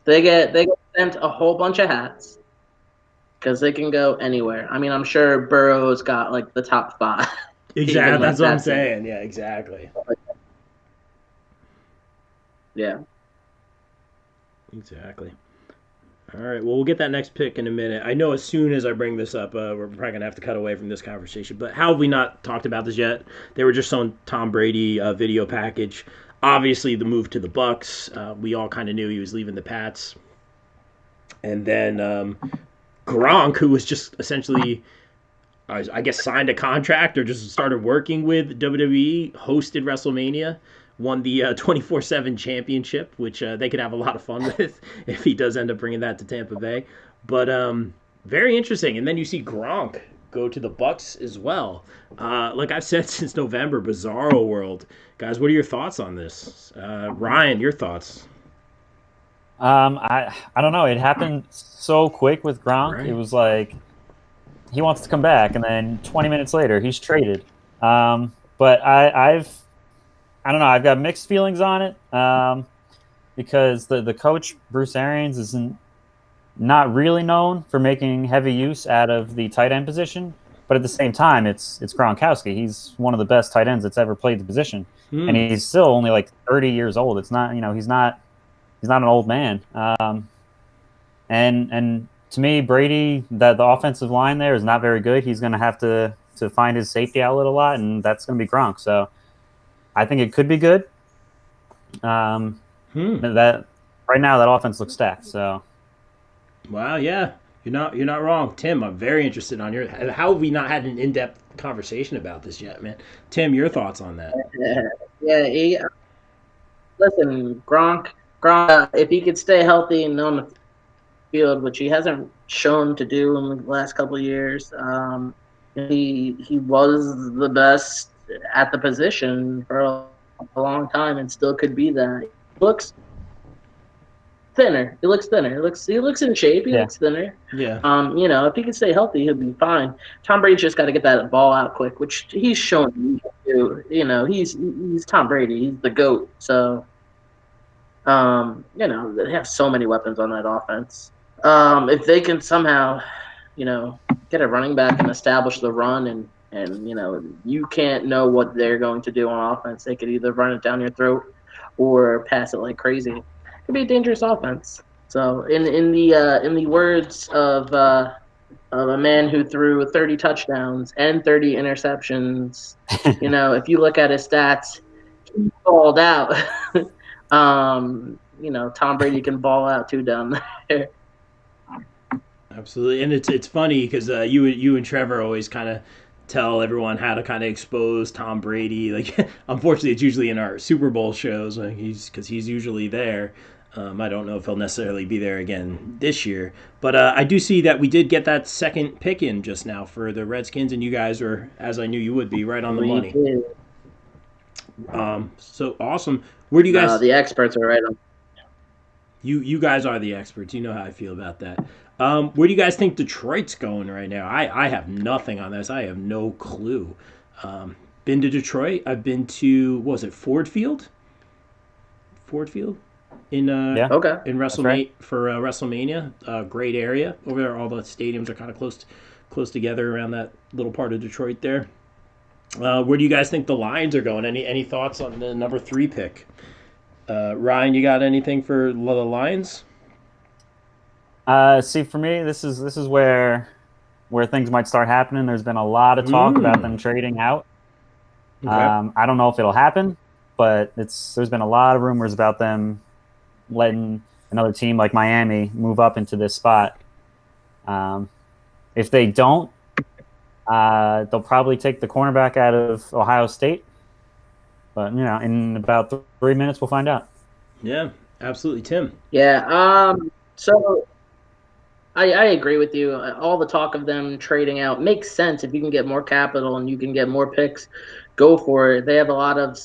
S2: They get sent a whole bunch of hats because they can go anywhere. I mean, I'm sure Burrow's got like the top 5.
S1: Exactly. That's what I'm saying. Yeah. Exactly.
S2: Yeah.
S1: Exactly. All right. Well, we'll get that next pick in a minute. I know as soon as I bring this up, we're probably gonna have to cut away from this conversation. But how have we not talked about this yet? They were just on Tom Brady video package. Obviously, the move to the Bucks. We all kind of knew he was leaving the Pats. And then Gronk, who was just essentially, I guess, signed a contract or just started working with WWE, hosted WrestleMania, won the 24/7 championship, which they could have a lot of fun with if he does end up bringing that to Tampa Bay. But very interesting. And then you see Gronk go to the Bucks as well. Like I've said since November, bizarro world. Guys, what are your thoughts on this? Ryan, your thoughts?
S3: I don't know. It happened so quick with Gronk.
S1: Right.
S3: It was like he wants to come back, and then 20 minutes later, he's traded. But I don't know. I've got mixed feelings on it because the coach Bruce Arians isn't not really known for making heavy use out of the tight end position. But at the same time, it's Gronkowski. He's one of the best tight ends that's ever played the position, and he's still only like 30 years old. It's not he's not an old man. And to me, Brady, the offensive line there is not very good. He's going to have to find his safety outlet a lot, and that's going to be Gronk. So I think it could be good. That right now that offense looks stacked. So
S1: wow, yeah, you're not wrong, Tim. I'm very interested on your. How have we not had an in-depth conversation about this yet, man? Tim, your thoughts on that?
S2: Yeah. Listen, Gronk, if he could stay healthy and on the field, which he hasn't shown to do in the last couple of years, he was the best at the position for a long time and still could be that. He looks thinner. He looks in shape. He looks thinner.
S1: Yeah.
S2: If he can stay healthy, he'll be fine. Tom Brady's just got to get that ball out quick, which he's shown he can do. He's Tom Brady. He's the GOAT. So, they have so many weapons on that offense. If they can somehow, get a running back and establish the run and you can't know what they're going to do on offense. They could either run it down your throat or pass it like crazy. It could be a dangerous offense. So in the words of of a man who threw 30 touchdowns and 30 interceptions. If you look at his stats, he balled out. Tom Brady can ball out too down there.
S1: Absolutely, and it's funny because you and Trevor always kind of tell everyone how to kind of expose Tom Brady. Like, unfortunately, it's usually in our Super Bowl shows when he's usually there. I don't know if he'll necessarily be there again this year, but I do see that we did get that second pick in just now for the Redskins, and you guys were, as I knew you would be, right on the
S2: We
S1: money.
S2: did.
S1: So awesome. Where do you
S2: No,
S1: guys?
S2: the experts are right on.
S1: You guys are the experts. You know how I feel about that. Where do you guys think Detroit's going right now? I have nothing on this. I have no clue. Been to Detroit. I've been to, what was it, Ford Field? Ford Field in
S3: Yeah,
S2: Okay.
S1: in
S3: that's right.
S1: WrestleMania for WrestleMania. Great area over there. All the stadiums are kind of close together around that little part of Detroit there. Where do you guys think the Lions are going? Any thoughts on the number 3 pick? Ryan, you got anything for the Lions?
S3: See, for me, this is where things might start happening. There's been a lot of talk about them
S1: Mm.
S3: trading out.
S1: Okay.
S3: I don't know if it'll happen, but there's been a lot of rumors about them letting another team like Miami move up into this spot. Um, if they don't, they'll probably take the cornerback out of Ohio State. But in about 3 minutes, we'll find out.
S1: Yeah, absolutely, Tim.
S2: Yeah. So I agree with you. All the talk of them trading out makes sense if you can get more capital and you can get more picks. Go for it. They have a lot of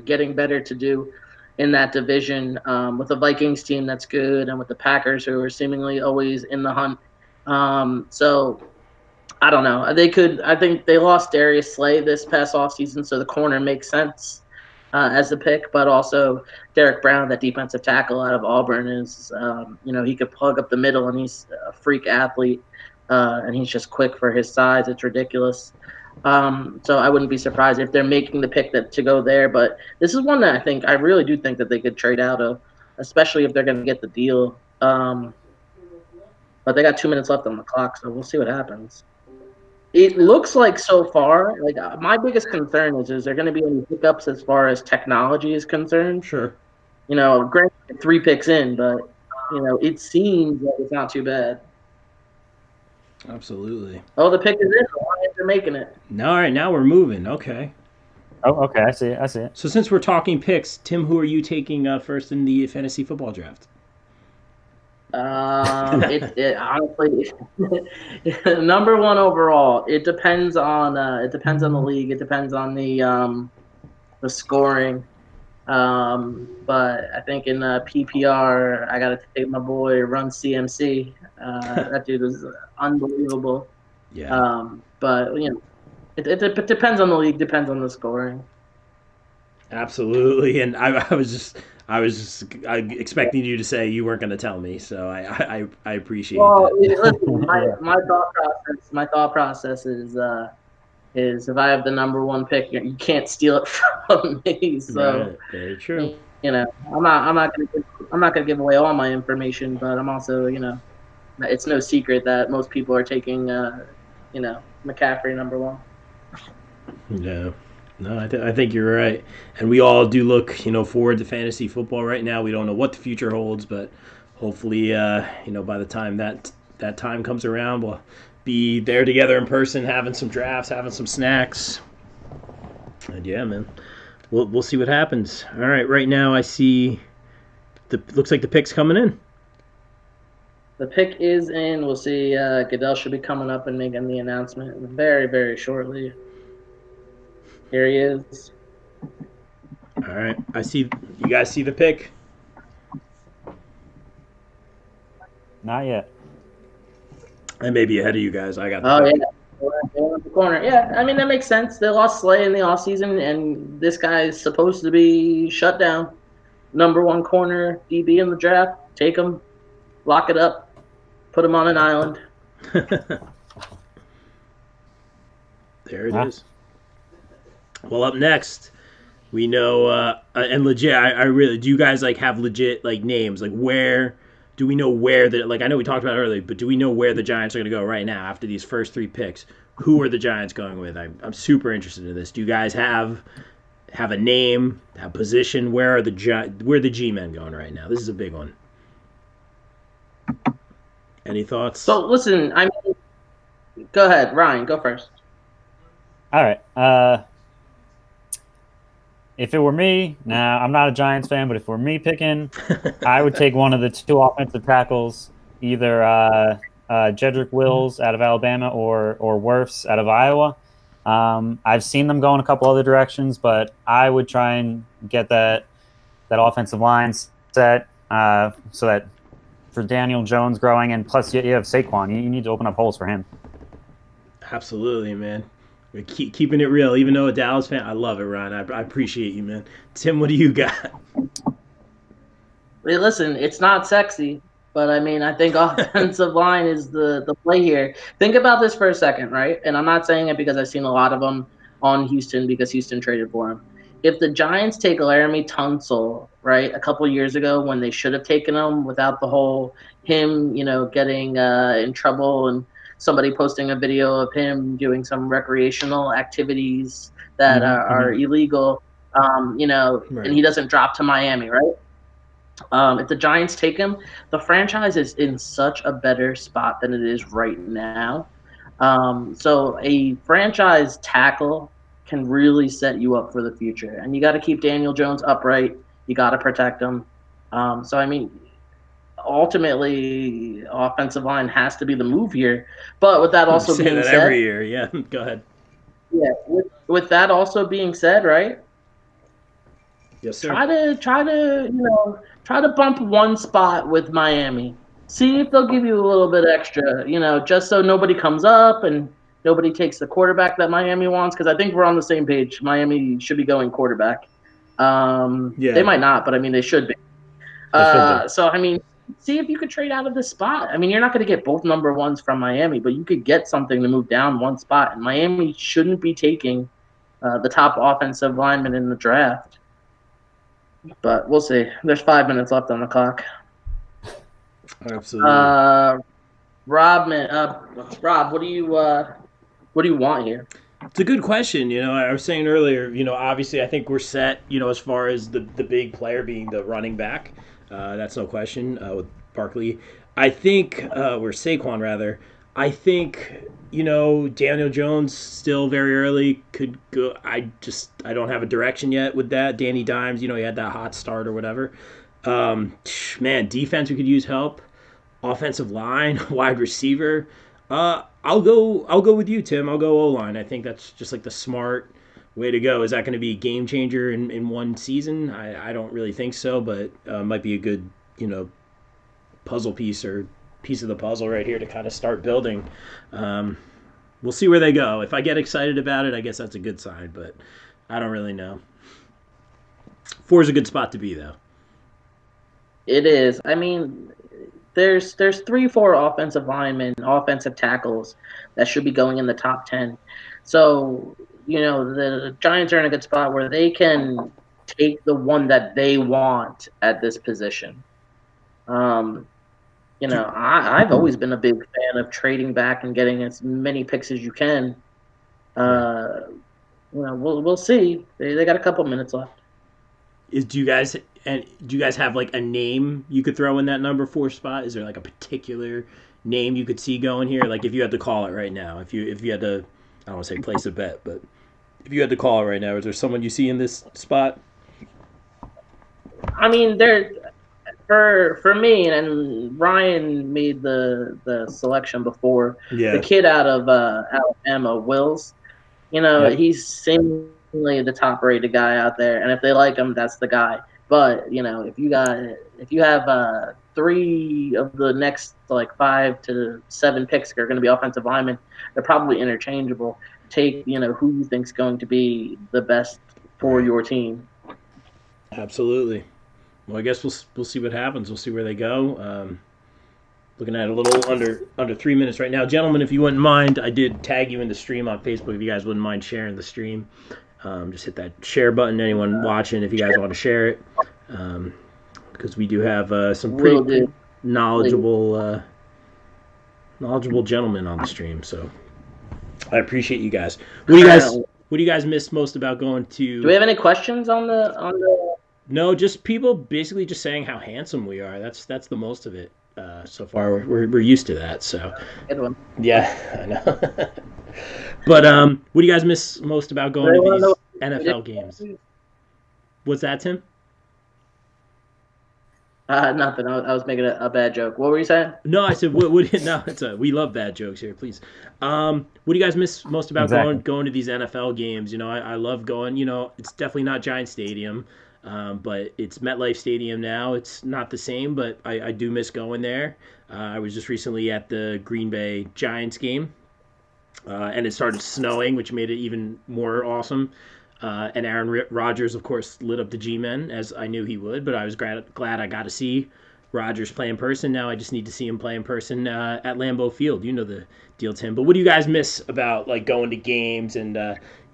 S2: getting better to do in that division with the Vikings team that's good and with the Packers who are seemingly always in the hunt. So I don't know. They could. I think they lost Darius Slay this past offseason, so the corner makes sense as a pick. But also Derek Brown, that defensive tackle out of Auburn, is he could plug up the middle, and he's a freak athlete, and he's just quick for his size. It's ridiculous. So I wouldn't be surprised if they're making the pick to go there. But this is one that I really do think that they could trade out of, especially if they're going to get the deal. But they got 2 minutes left on the clock, so we'll see what happens. It looks like so far, like my biggest concern is there going to be any hiccups as far as technology is concerned?
S1: Sure.
S2: Granted, 3 picks in, but it seems like it's not too bad.
S1: Absolutely.
S2: Oh, the pick is in. The Lions are making it.
S1: Now, all right, now we're moving. Okay.
S3: Oh, okay, I see it. I see it.
S1: So since we're talking picks, Tim, who are you taking first in the fantasy football draft?
S2: It honestly number one overall. It depends on the league. It depends on the scoring. But I think in PPR, I got to take my boy Run CMC. That dude is unbelievable.
S1: Yeah.
S2: But it depends on the league, depends on the scoring.
S1: Absolutely. And I was just expecting you to say you weren't going to tell me, so I appreciate
S2: Well,
S1: that.
S2: listen, my,
S3: Yeah.
S2: my thought process is if I have the number one pick, you can't steal it from me. So
S1: Right. Very true.
S2: you know, I'm not gonna give away all my information, but I'm also it's no secret that most people are taking McCaffrey number one.
S1: No. No, I think you're right, and we all do look, forward to fantasy football right now. We don't know what the future holds, but hopefully, by the time that time comes around, we'll be there together in person, having some drafts, having some snacks, and yeah, man, we'll see what happens. All right, right now I see looks like the pick's coming in.
S2: The pick is in. We'll see. Goodell should be coming up and making the announcement very, very shortly. Here he is.
S1: All right, I see you guys see the pick.
S3: Not yet.
S1: I may be ahead of you guys. I got the
S2: Oh
S1: pick.
S2: yeah, in the corner. Yeah, I mean that makes sense. They lost Slay in the offseason, and this guy is supposed to be shut down. Number one corner DB in the draft. Take him, lock it up, put him on an island.
S1: There it
S3: Huh?
S1: is. Well, up next, we know and legit. I really do. You guys like have legit like names like where do we know where the like? I know we talked about it earlier, but do we know where the Giants are going to go right now after these first 3 picks? Who are the Giants going with? I'm super interested in this. Do you guys have a name, a position? Where are the G men going right now? This is a big one. Any thoughts?
S2: So listen, I mean, go ahead, Ryan. Go first.
S3: All right. If it were me, now I'm not a Giants fan, but if it were me picking, I would take one of the two offensive tackles, either Jedrick Wills out of Alabama or Wirfs out of Iowa. I've seen them go in a couple other directions, but I would try and get that offensive line set so that for Daniel Jones growing, and plus you have Saquon. You need to open up holes for him.
S1: Absolutely, man. We're keeping it real, even though a Dallas fan. I love it, Ryan. I appreciate you, man. Tim, what do you got?
S2: Hey, listen, it's not sexy, but I mean, I think offensive line is the play here. Think about this for a second, right? And I'm not saying it because I've seen a lot of them on Houston because Houston traded for him. If the Giants take Laramie Tunsil, right, a couple years ago when they should have taken him without the whole him, getting in trouble and somebody posting a video of him doing some recreational activities that are illegal, and
S1: Right.
S2: he doesn't drop to Miami, right? If the Giants take him, the franchise is in such a better spot than it is right now. So a franchise tackle can really set you up for the future, and you got to keep Daniel Jones upright. You got to protect him. So I mean, ultimately, offensive line has to be the move here. But with that
S1: We
S2: also
S1: say
S2: being
S1: that every
S2: said,
S1: year. Yeah, go ahead.
S2: yeah, with that also being said, right?
S1: Yes, sir.
S2: Try to bump one spot with Miami. See if they'll give you a little bit extra, just so nobody comes up and nobody takes the quarterback that Miami wants. Because I think we're on the same page. Miami should be going quarterback. They
S1: Yeah,
S2: might not, but I mean they should be.
S3: They should be.
S2: So I mean, see if you could trade out of this spot. I mean, you're not going to get both number ones from Miami, but you could get something to move down one spot. And Miami shouldn't be taking the top offensive lineman in the draft. But we'll see. There's 5 minutes left on the clock.
S1: absolutely.
S2: Uh, Rob, what do you want here?
S1: It's a good question. I was saying earlier, obviously I think we're set, as far as the big player being the running back. That's no question with Barkley. I think, or Saquon rather, I think, Daniel Jones still very early could go. I don't have a direction yet with that. Danny Dimes, he had that hot start or whatever. Man, defense, we could use help. Offensive line, wide receiver. I'll go with you, Tim. I'll go O line. I think that's just like the smart way to go. Is that going to be a game changer in one season? I don't really think so, but might be a good puzzle piece or piece of the puzzle right here to kind of start building. Um, we'll see where they go. If I get excited about it, I guess that's a good sign, but I don't really know. Four is a good spot to be though.
S2: It is. I mean, there's 3, 4 offensive linemen, offensive tackles that should be going in the top 10. So the Giants are in a good spot where they can take the one that they want at this position. Um,
S1: Do,
S2: I've always been a big fan of trading back and getting as many picks as you can.
S1: right.
S2: Uh, we'll see. They got a couple minutes left.
S1: Do you guys have like a name you could throw in that number 4 spot? Is there like a particular name you could see going here? Like if you had to call it right now, if you had to, I don't want to say place a bet, but if you had to call it right now, is there someone you see in this spot?
S2: I mean, there for me, and Ryan made the selection before. The
S1: Yeah.
S2: kid out of Alabama, Wills.
S1: Yep.
S2: He's seemingly the top rated guy out there, and if they like him, that's the guy. But if you have 3 of the next like 5 to 7 picks are going to be offensive linemen, they're probably interchangeable. Take who you think's going to be the best for
S1: Right.
S2: your team.
S1: Absolutely. Well, I guess we'll see what happens. We'll see where they go. Looking at a little under 3 minutes right now, gentlemen. If you wouldn't mind, I did tag you in the stream on Facebook. If you guys wouldn't mind sharing the stream, just hit that share button. Anyone watching, if you guys want to share it, because we do have some
S2: Will
S1: pretty
S2: do.
S1: knowledgeable gentlemen on the stream. So I appreciate you guys. What do you guys miss most about going to?
S2: Do we have any questions on the?
S1: No, just people basically just saying how handsome we are. That's the most of it so far. We're used to that. So
S2: Good one.
S1: yeah, I know. But what do you guys miss most about going to these NFL games? What's that, Tim?
S2: Nothing. I was making a bad joke. What were you saying?
S1: No, I said what? No, we love bad jokes here. Please. What do you guys miss most about going to these NFL games? You know, I love going. You know, it's definitely not Giant Stadium, but it's MetLife Stadium now. It's not the same, but I do miss going there. I was just recently at the Green Bay Giants game, and it started snowing, which made it even more awesome. And Aaron Rodgers, of course, lit up the G-Men, as I knew he would, but I was glad I got to see Rodgers play in person. Now I just need to see him play in person at Lambeau Field. You know the deal, Tim. But what do you guys miss about like going to games? And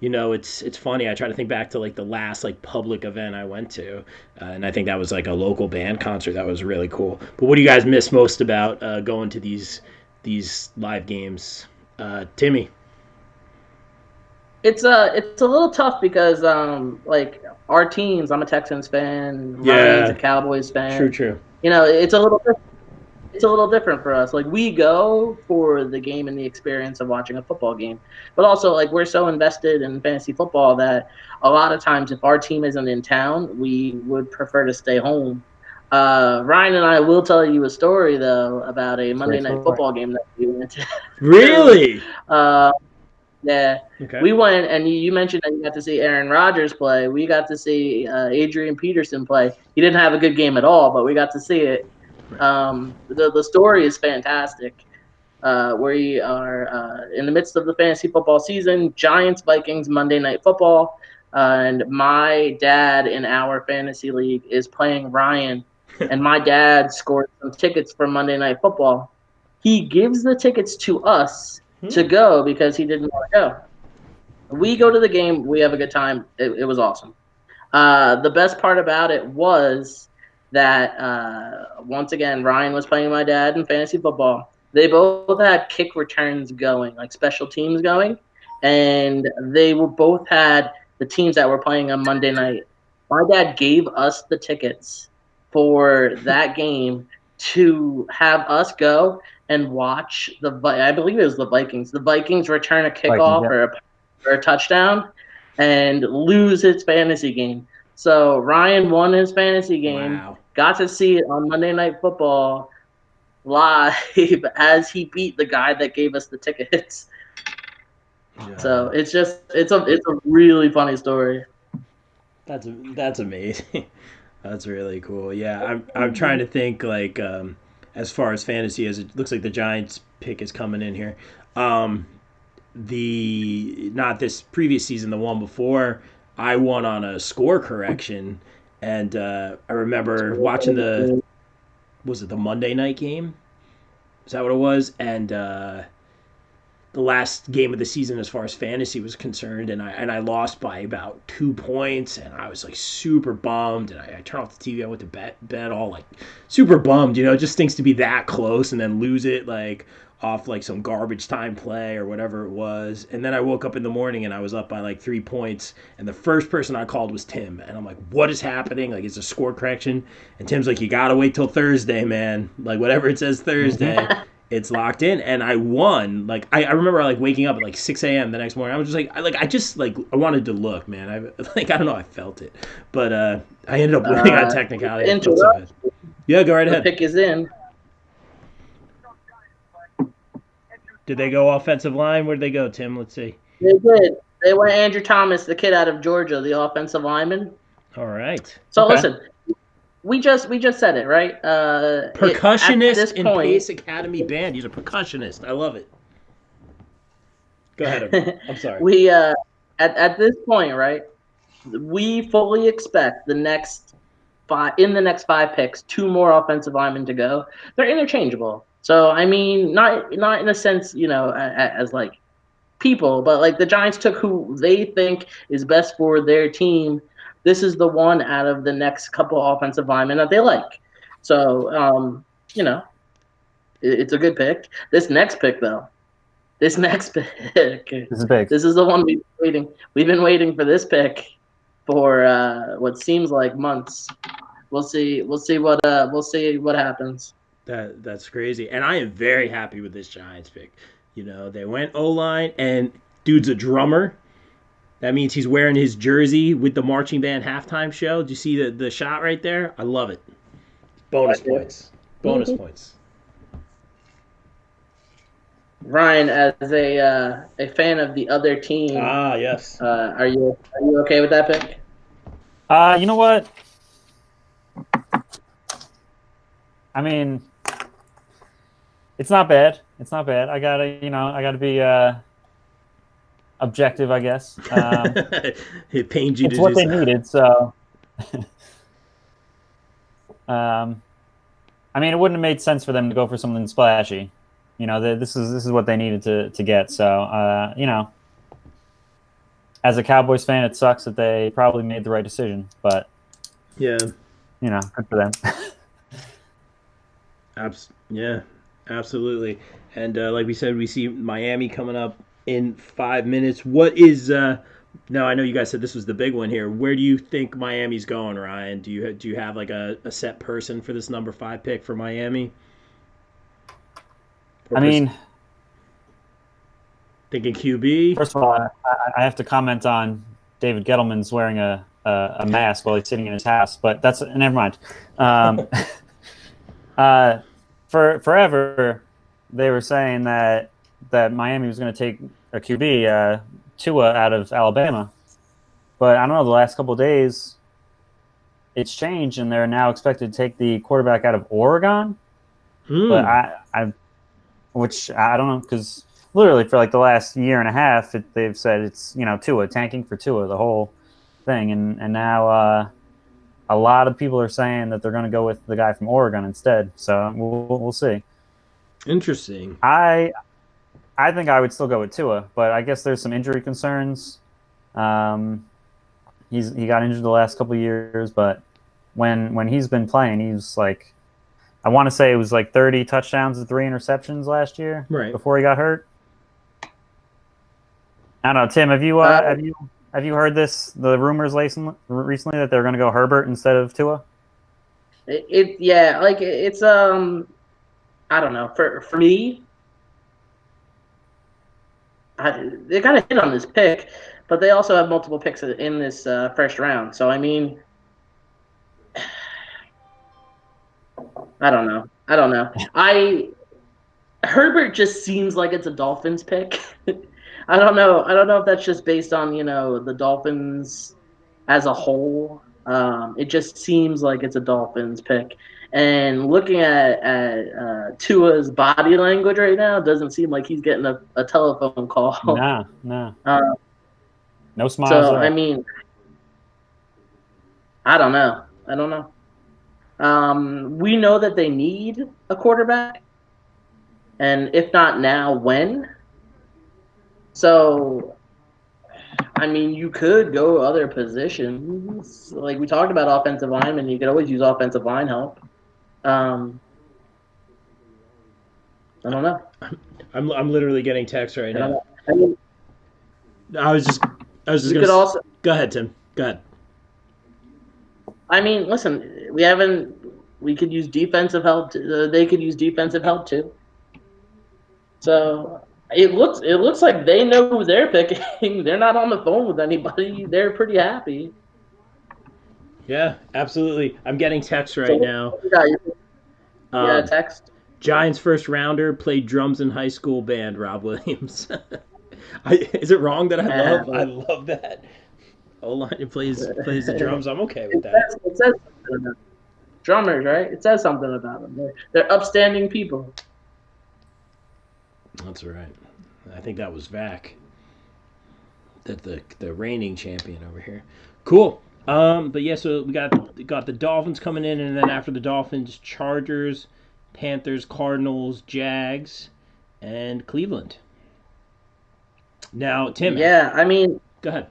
S1: you know, it's funny. I try to think back to like the last like public event I went to, and I think that was like a local band concert. That was really cool. But what do you guys miss most about going to these live games, Timmy?
S2: It's a little tough because like our teams, I'm a Texans fan, Ryan's a Cowboys fan.
S1: True.
S2: You know, it's a little different for us. Like we go for the game and the experience of watching a football game, but also like we're so invested in fantasy football that a lot of times if our team isn't in town, we would prefer to stay home. Ryan and I will tell you a story though about a Monday Night Football game that we went to.
S1: Really?
S2: Yeah,
S1: okay.
S2: We went, and you mentioned that you got to see Aaron Rodgers play. We got to see Adrian Peterson play. He didn't have a good game at all, but we got to see it. The story is fantastic. We are in the midst of the fantasy football season, Giants, Vikings, Monday Night Football, and my dad in our fantasy league is playing Ryan, and my dad scored some tickets for Monday Night Football. He gives the tickets to us to go because he didn't want to go. We go to the game. We have a good time. It was awesome. The best part about it was that once again, Ryan was playing my dad in fantasy football. They both had kick returns going, like special teams going, and they were both had the teams that were playing on Monday night. My dad gave us the tickets for that game to have us go and watch I believe it was the Vikings. The Vikings return a kickoff or a touchdown and lose his fantasy game. So Ryan won his fantasy game.
S1: Wow.
S2: Got to see it on Monday Night Football live as he beat the guy that gave us the tickets. Yeah. So it's a really funny story.
S1: That's amazing. That's really cool. Yeah, I'm trying to think like as far as fantasy as it looks like the Giants pick is coming in here. Not this previous season, the one before, I won on a score correction, and I remember watching was it the Monday night game? Is that what it was? And the last game of the season as far as fantasy was concerned, and I lost by about 2 points, and I was like super bummed, and I turned off the TV. I went to bed all like super bummed, you know. It just stinks to be that close and then lose it like off like some garbage time play or whatever it was. And then I woke up in the morning and I was up by like 3 points, and the first person I called was Tim, and I'm like, what is happening? Like, it's a score correction. And Tim's like, you gotta wait till Thursday, man, like whatever it says Thursday. It's locked in, and I won. Like I remember like waking up at like 6 a.m. the next morning. I was just like I wanted to look, man. I don't know, I felt it, but I ended up winning on technicality. Yeah, go right ahead.
S2: The pick is in.
S1: Did they go offensive line? Where did they go, Tim? Let's see.
S2: They did. They went Andrew Thomas, the kid out of Georgia, the offensive lineman.
S1: All right.
S2: So listen. We just said it, right?
S1: Percussionist in Pace Academy Band. He's a percussionist. I love it. Go ahead. I'm sorry.
S2: We at this point, right? We fully expect in the next 5 picks, 2 more offensive linemen to go. They're interchangeable. So I mean, not in a sense, you know, as like people, but like the Giants took who they think is best for their team. This is the one out of the next couple offensive linemen that they like. So you know, it's a good pick. This next pick, though, this next pick,
S3: This is big.
S2: this is the one we've been waiting. We've been waiting for this pick for what seems like months. We'll see. We'll see what happens.
S1: That's crazy, and I am very happy with this Giants pick. You know, they went O line, and dude's a drummer. That means he's wearing his jersey with the marching band halftime show. Do you see the shot right there? I love it. Bonus points. Bonus points.
S2: Ryan, as a fan of the other team,
S1: Ah, yes.
S2: are you okay with that pick?
S3: You know what? I mean, it's not bad. It's not bad. I gotta be objective, I guess.
S1: It pains you
S3: It's
S1: to
S3: what
S1: do
S3: they
S1: so.
S3: needed, so. I mean, it wouldn't have made sense for them to go for something splashy. You know, this is what they needed to get. So, you know, as a Cowboys fan, it sucks that they probably made the right decision, but
S1: Yeah.
S3: you know, good for them.
S1: Yeah, absolutely. And like we said, we see Miami coming up in 5 minutes. What is no, I know you guys said this was the big one here. Where do you think Miami's going, Ryan? Do you have like a set person for this number 5 pick for Miami? Or
S3: I mean,
S1: thinking QB?
S3: first of all, I have to comment on David Gettleman's wearing a mask while he's sitting in his house, but that's never mind. For forever, they were saying that Miami was going to take a QB, Tua, out of Alabama, but I don't know. The last couple of days, it's changed, and they're now expected to take the quarterback out of Oregon. But which I don't know, because literally for like the last year and a half, they've said it's Tua, tanking for Tua, the whole thing, and now a lot of people are saying that they're going to go with the guy from Oregon instead. So we'll see.
S1: Interesting.
S3: I think I would still go with Tua, but I guess there's some injury concerns. He got injured the last couple of years, but when he's been playing, he's like, I want to say it was like 30 touchdowns and 3 interceptions last year,
S1: Right.
S3: before he got hurt. I don't know, Tim. Have you heard the rumors recently that they're going to go Herbert instead of Tua?
S2: Yeah, like it's I don't know. For me, they kind of hit on this pick, but they also have multiple picks in this first round. So I mean, I don't know. Herbert just seems like it's a Dolphins pick. I don't know. I don't know if that's just based on the Dolphins as a whole. It just seems like it's a Dolphins pick. And looking at Tua's body language right now, it doesn't seem like he's getting a telephone call.
S3: No.
S2: Uh,
S3: No smiles
S2: so I
S3: there.
S2: mean, I don't know. We know that they need a quarterback, and if not now, when? So, I mean, you could go other positions. Like we talked about offensive linemen, you could always use offensive line help. I don't know.
S1: I'm literally getting text right now.
S2: I mean,
S1: I was just
S2: we
S1: gonna.
S2: could also.
S1: Go ahead, Tim. Go ahead.
S2: I mean, listen, we haven't. We could use defensive help. They could use defensive help too. So it looks like they know who they're picking. They're not on the phone with anybody. They're pretty happy.
S1: Yeah, absolutely. I'm getting text
S2: So
S1: right now.
S2: yeah, text.
S1: Giants first rounder played drums in high school band. Rob Williams. Is it wrong that I love that? O-line plays the drums. I'm okay with that.
S2: It says something about drummers, right? It says something about them. They're upstanding people.
S1: That's right. I think that was Vac. That the reigning champion over here. Cool. But yeah, so we got the Dolphins coming in, and then after the Dolphins, Chargers, Panthers, Cardinals, Jags, and Cleveland. Now, Tim.
S2: Yeah, I mean,
S1: go ahead.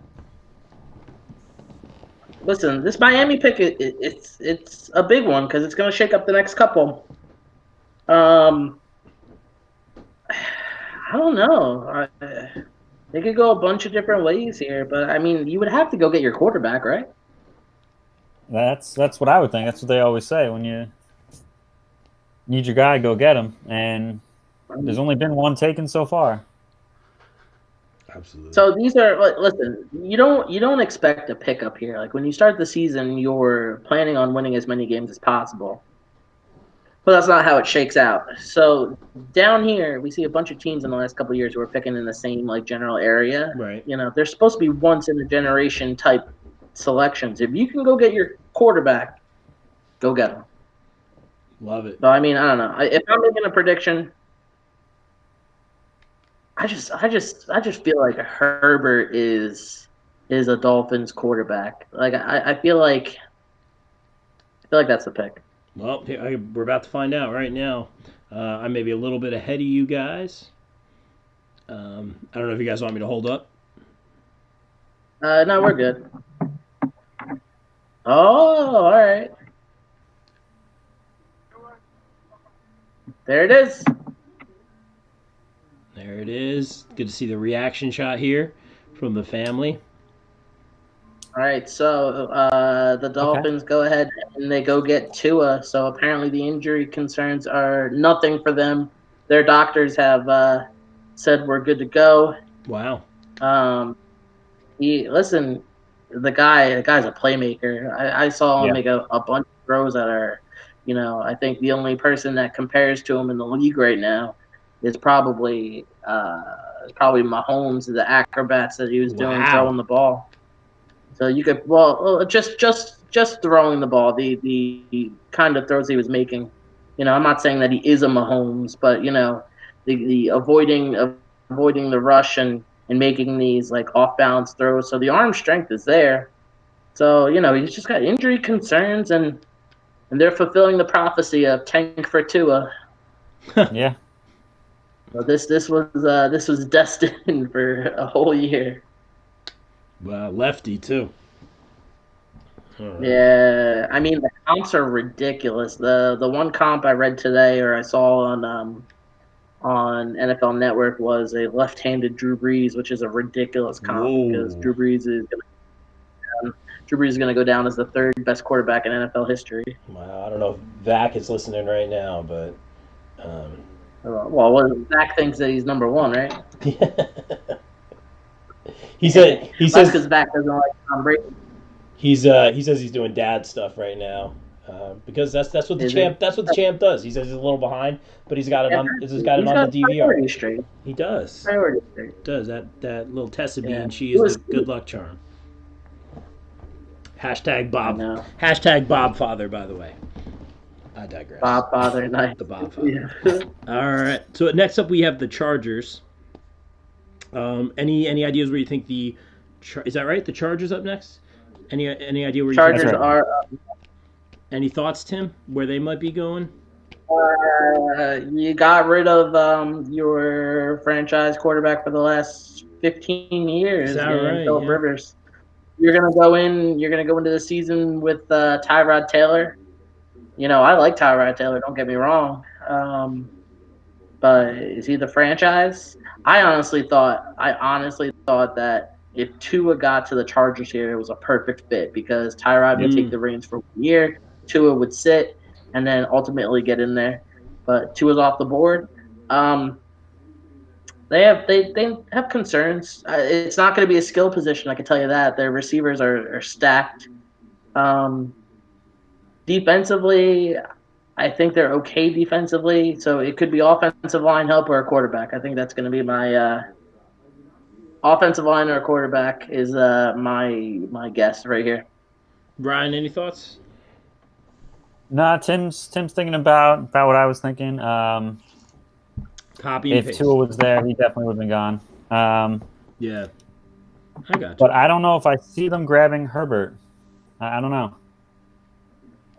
S2: Listen, this Miami pick it's a big one because it's going to shake up the next couple. Um, I don't know. They could go a bunch of different ways here, but I mean, you would have to go get your quarterback, right?
S3: That's what I would think. That's what they always say when you need your guy, go get him. And there's only been one taken so far.
S1: Absolutely.
S2: So these are listen. You don't expect a pickup here. Like when you start the season, you're planning on winning as many games as possible. But that's not how it shakes out. So down here, we see a bunch of teams in the last couple of years who are picking in the same like general area.
S1: Right.
S2: You know, they're supposed to be once in a generation type selections. If you can go get your quarterback, go get him.
S1: Love it.
S2: So I mean, I don't know. If I'm making a prediction, I just feel like Herbert is a Dolphins quarterback. Like I feel like that's the pick.
S1: Well, we're about to find out right now. I may be a little bit ahead of you guys. I don't know if you guys want me to hold up.
S2: No, we're good. Oh, all right. There it is.
S1: There it is. Good to see the reaction shot here from the family.
S2: All right, so the
S3: Okay.
S2: Dolphins go ahead and they go get Tua. So apparently the injury concerns are nothing for them. Their doctors have said we're good to go.
S1: Wow.
S2: Um, listen, the guy's a playmaker. I saw him
S3: Yeah.
S2: make a bunch of throws that are, I think the only person that compares to him in the league right now is probably Mahomes, the acrobats that he was doing
S1: Wow.
S2: throwing the ball. So you could just throwing the ball, the kind of throws he was making. I'm not saying that he is a Mahomes, but the avoiding the rush and making these like off balance throws. So the arm strength is there. So he's just got injury concerns and they're fulfilling the prophecy of tank for Tua.
S3: Yeah.
S2: So this was destined for a whole year.
S1: Wow. Lefty too. All right.
S2: Yeah, I mean the comps are ridiculous. The one comp I read today or I saw on NFL Network was a left-handed Drew Brees, which is a ridiculous comp because
S1: Whoa.
S2: Drew Brees is gonna go down as the third best quarterback in NFL history.
S1: Wow. I don't know if Vac is listening right now, but um,
S2: Zach thinks that he's number one, right?
S1: he said he
S2: That's because
S1: says
S2: Zach doesn't like Tom Brady,
S1: he says he's doing dad stuff right now. Because that's what the
S2: is he?
S1: champ does. He says he's a little behind, but
S2: Yeah,
S1: he's got it
S2: he's
S1: on the
S2: got
S1: DVR.
S2: priorities straight.
S1: He does.
S2: Priorities straight.
S1: Does that little Tessa
S2: Yeah,
S1: bean? She
S2: it
S1: is the
S2: was.
S1: good luck charm. Hashtag
S2: I
S1: Bob.
S2: know.
S1: Hashtag Bob Father. By the way, I digress.
S2: Bob Father night.
S1: The Bob Father.
S2: Yeah.
S1: All right. So next up we have the Chargers. Any ideas where you think is that right? The Chargers up next. Any idea where you think
S3: That's
S2: Chargers
S3: right.
S2: are.
S1: Any thoughts, Tim? Where they might be going?
S2: You got rid of your franchise quarterback for the last 15
S1: Is
S2: years
S1: that
S2: in
S1: right?
S2: Philip
S1: Yeah.
S2: Rivers. You're gonna go in. You're gonna go into the season with Tyrod Taylor. I like Tyrod Taylor. Don't get me wrong. But is he the franchise? I honestly thought that if Tua got to the Chargers here, it was a perfect fit because Tyrod would take
S1: Mm,
S2: the reins for 1 year, Tua would sit, and then ultimately get in there. But Tua's off the board. Um, they have concerns. It's not going to be a skill position. I can tell you that their receivers are stacked. Um, Defensively, I think they're okay defensively, so it could be offensive line help or a quarterback. I think that's going to be my offensive line or a quarterback is my guess right here.
S1: Brian, any thoughts?
S3: No, Tim's thinking about what I was thinking.
S1: Copy and
S3: If Tua
S1: paste.
S3: was there, he definitely would have been gone.
S1: Yeah, I got
S3: But
S1: you.
S3: I don't know if I see them grabbing Herbert. I don't know.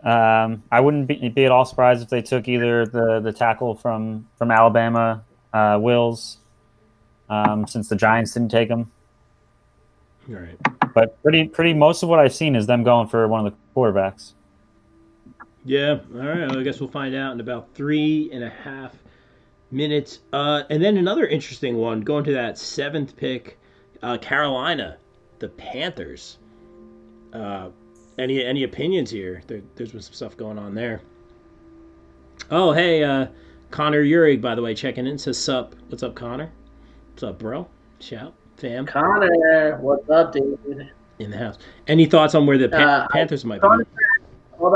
S3: I wouldn't be at all surprised if they took either the tackle from Alabama, Wills, since the Giants didn't take him.
S1: All right.
S3: But pretty most of what I've seen is them going for one of the quarterbacks.
S1: Yeah. All right. Well, I guess we'll find out in about 3.5 minutes. And then another interesting one, going to that seventh pick, Carolina, the Panthers. Uh, any opinions here? There's been some stuff going on there. Oh, hey, Connor Urig, by the way, checking in. Says sup. What's up, Connor? What's up, bro? Shout, fam,
S2: Connor, what's up, dude?
S1: in the house. Any thoughts on where the
S2: Uh,
S1: Panthers might be?
S2: Connor, hold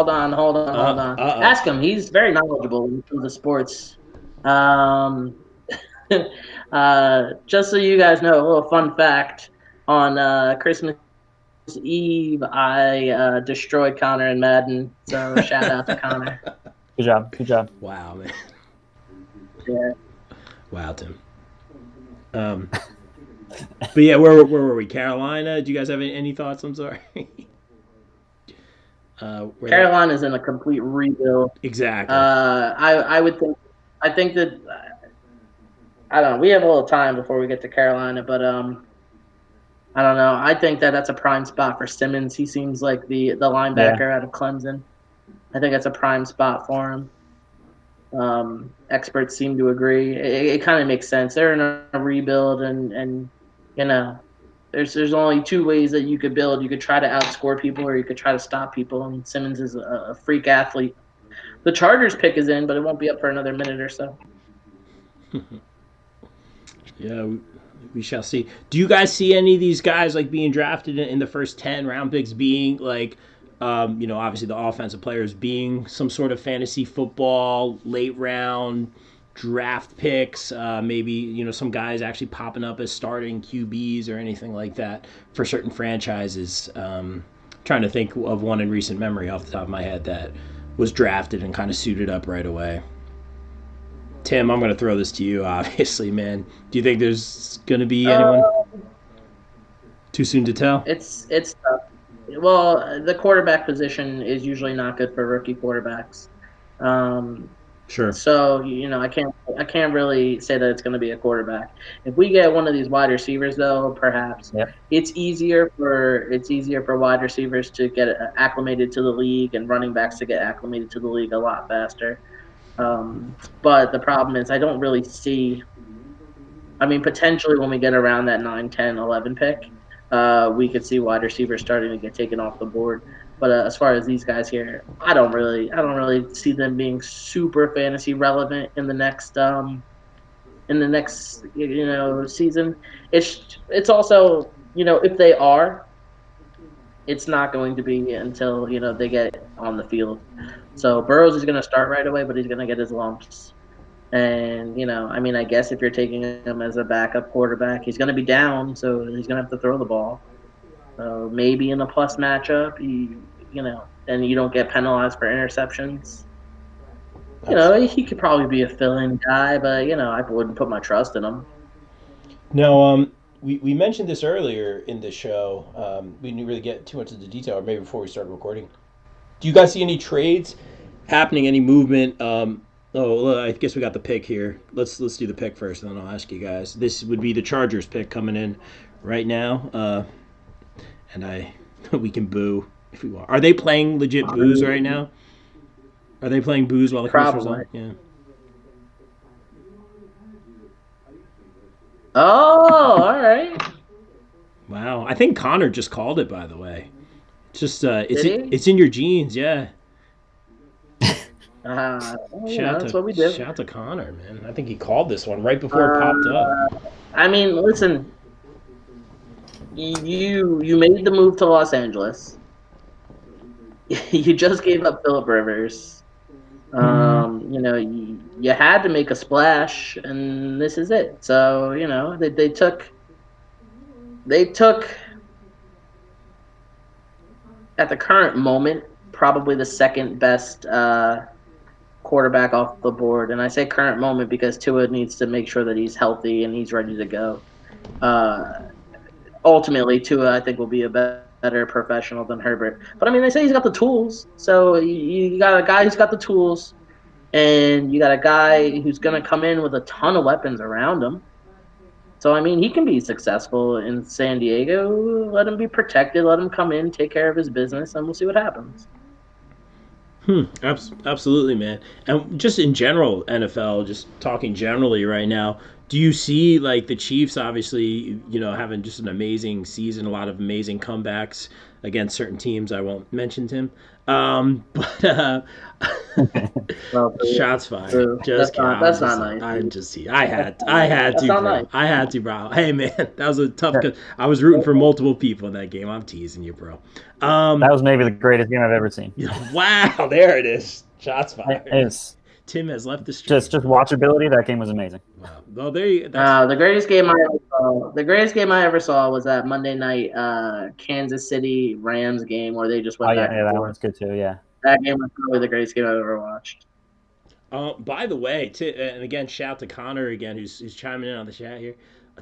S2: on, hold on.
S1: Oh.
S2: Ask him. He's very knowledgeable when it comes to sports. Um, just so you guys know, a little fun fact on Christmas Eve, I destroyed Connor in Madden. So shout out to Connor.
S3: Good job. Good job.
S1: Wow, man.
S2: Yeah.
S1: Wow, Tim. Um, but yeah, where were we? Carolina. Do you guys have any thoughts? I'm sorry.
S2: Carolina's in a complete rebuild.
S1: Exactly.
S2: I would think. I think that I don't know. We have a little time before we get to Carolina, but I don't know. I think that that's a prime spot for Simmons. He seems like the
S3: Yeah.
S2: linebacker out of Clemson. I think that's a prime spot for him. Experts seem to agree. It kind of makes sense. They're in a rebuild, and you know, there's only two ways that you could build. You could try to outscore people, or you could try to stop people. And Simmons is a freak athlete. The Chargers pick is in, but it won't be up for another minute or so.
S1: Yeah, we shall see. Do you guys see any of these guys like being drafted in the first 10 round picks being like, obviously the offensive players being some sort of fantasy football late round draft picks? Maybe some guys actually popping up as starting QBs or anything like that for certain franchises. Trying to think of one in recent memory off the top of my head that was drafted and kind of suited up right away. Tim, I'm going to throw this to you, obviously, man. Do you think there's going to be anyone?
S2: Uh,
S1: Too soon to tell?
S2: it's tough. Well, the quarterback position is usually not good for rookie quarterbacks. Um,
S1: Sure.
S2: so I can't really say that it's going to be a quarterback. If we get one of these wide receivers, though, perhaps
S3: Yep.
S2: it's easier for wide receivers to get acclimated to the league and running backs to get acclimated to the league a lot faster. But the problem is I don't really see. I mean, potentially when we get around that 9, 10, 11 pick, we could see wide receivers starting to get taken off the board. But as far as these guys here, I don't really see them being super fantasy relevant in the next season. It's also if they are, it's not going to be until they get on the field. So Burrows is going to start right away, but he's going to get his lumps. And I mean, I guess if you're taking him as a backup quarterback, he's going to be down, so he's going to have to throw the ball. So maybe in a plus matchup, then you don't get penalized for interceptions. He could probably be a fill-in guy, but I wouldn't put my trust in him.
S1: Now, we mentioned this earlier in the show. We didn't really get too much into detail, or maybe before we started recording. Do you guys see any trades happening? Any movement? Well, I guess we got the pick here. Let's do the pick first, and then I'll ask you guys. This would be the Chargers pick coming in right now, and we can boo if we want. Are they playing legit booze right now? Are they playing booze while the commercial's
S2: Probably.
S1: on? Yeah.
S2: Oh, all right.
S1: Wow. I think Connor just called it. By the way, it's just
S2: Did he?
S1: it's in your genes. Yeah.
S2: That's what we do.
S1: Shout to Connor, man. I think he called this one right before it popped up.
S2: I mean, listen, you made the move to Los Angeles. You just gave up Philip Rivers. You had to make a splash, and this is it. So they took at the current moment probably the second best quarterback off the board, and I say current moment because Tua needs to make sure that he's healthy and he's ready to go. Uh, Ultimately, Tua, I think, will be a better professional than Herbert. But I mean, they say he's got the tools. So you got a guy who's got the tools, and you got a guy who's going to come in with a ton of weapons around him. So I mean, he can be successful in San Diego. Let him be protected. Let him come in, take care of his business, and we'll see what happens.
S1: Absolutely, man. And just in general, NFL, just talking generally right now, do you see like the Chiefs obviously, having just an amazing season, a lot of amazing comebacks against certain teams? I won't mention Tim. But
S2: Well,
S1: shots fired.
S2: true.
S1: Just kidding.
S2: That's not nice.
S1: I'm just.
S2: That's not nice.
S1: I had
S2: That's
S1: to,
S2: not nice.
S1: bro. I had to, bro. Hey, man, that was a tough. I was rooting for multiple people in that game. I'm teasing you, bro.
S3: That was maybe the greatest game I've ever seen.
S1: Wow, there it is. Shots fired.
S3: It's
S1: Tim has left the stream.
S3: just watchability. That game was amazing.
S1: Wow. Well, there you. That's
S2: The greatest game I ever saw. The greatest game I ever saw was that Monday night Kansas City Rams game where they just
S3: Oh
S2: went
S3: yeah,
S2: back and
S3: that
S2: forth.
S3: one's good too. Yeah.
S2: That game was probably the greatest game I've ever watched.
S1: By the way, and again, shout to Connor again, who's chiming in on the chat here.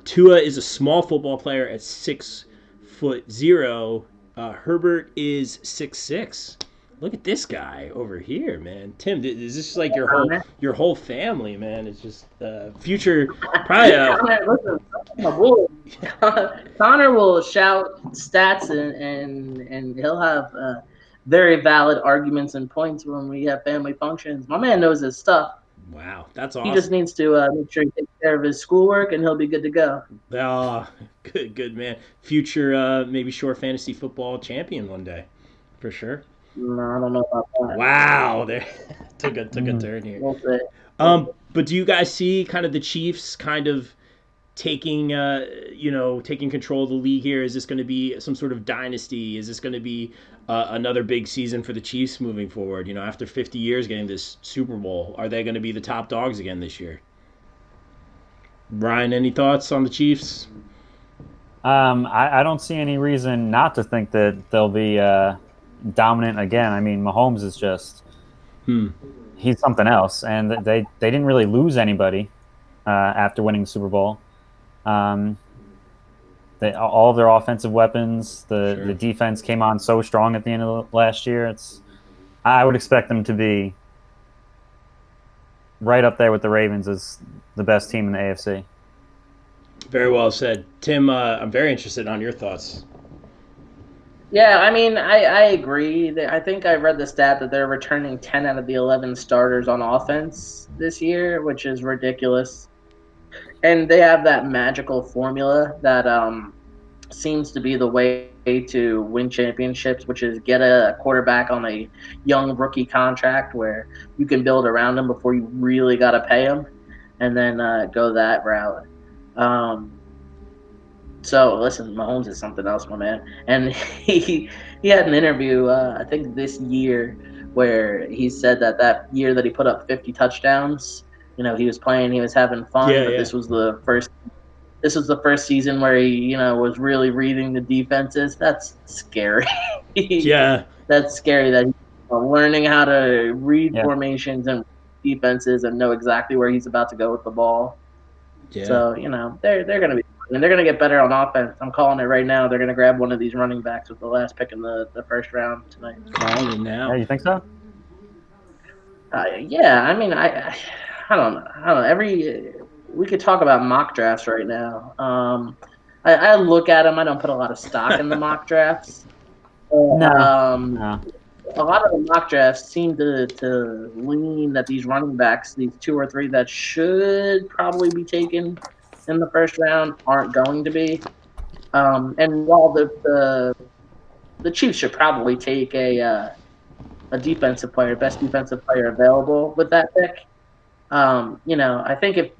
S1: Tua is a small football player at 6'0". Herbert is 6'6". Look at this guy over here, man. Tim, is this like your whole family, man? It's just future, probably.
S2: Connor will shout stats and he'll have very valid arguments and points when we have family functions. My man knows his stuff.
S1: Wow, that's
S2: He just
S1: awesome.
S2: needs to make sure he takes care of his schoolwork and he'll be good to go.
S1: Ah, good man. Future, maybe short fantasy football champion one day, for sure.
S2: No, I don't know about that.
S1: Wow, there took a turn here.
S2: We'll see.
S1: But do you guys see kind of the Chiefs kind of taking taking control of the league here? Is this going to be some sort of dynasty? Is this going to be another big season for the Chiefs moving forward? After 50 years getting this Super Bowl, are they going to be the top dogs again this year? Ryan, any thoughts on the Chiefs?
S3: I don't see any reason not to think that they'll be dominant again. I mean, Mahomes is just he's something else, and they didn't really lose anybody after winning the Super Bowl. All of their offensive weapons, the defense came on so strong at the end of last year. I would expect them to be right up there with the Ravens as the best team in the AFC.
S1: Very well said. Tim, I'm very interested on your thoughts.
S2: Yeah, I mean, I agree. I think I read the stat that they're returning 10 out of the 11 starters on offense this year, which is ridiculous. And they have that magical formula that seems to be the way to win championships, which is get a quarterback on a young rookie contract where you can build around him before you really got to pay him, and then go that route. So listen, Mahomes is something else, my man. And he had an interview, I think this year, where he said that year that he put up 50 touchdowns, he was playing, he was having fun, but this was the first season where he, was really reading the defenses. That's scary.
S1: Yeah.
S2: That's scary that he's learning how to read formations and defenses and know exactly where he's about to go with the ball.
S1: Yeah.
S2: So, they're going to be, and they're going to get better on offense. I'm calling it right now. They're going to grab one of these running backs with the last pick in the first round tonight.
S1: Calling it now.
S3: Yeah, you think so?
S2: Yeah, I mean, I don't know. We could talk about mock drafts right now. I look at them. I don't put a lot of stock in the mock drafts.
S3: No.
S2: A lot of the mock drafts seem to lean that these running backs, these 2 or 3 that should probably be taken in the first round, aren't going to be. And while the Chiefs should probably take a defensive player, best defensive player available with that pick, I think if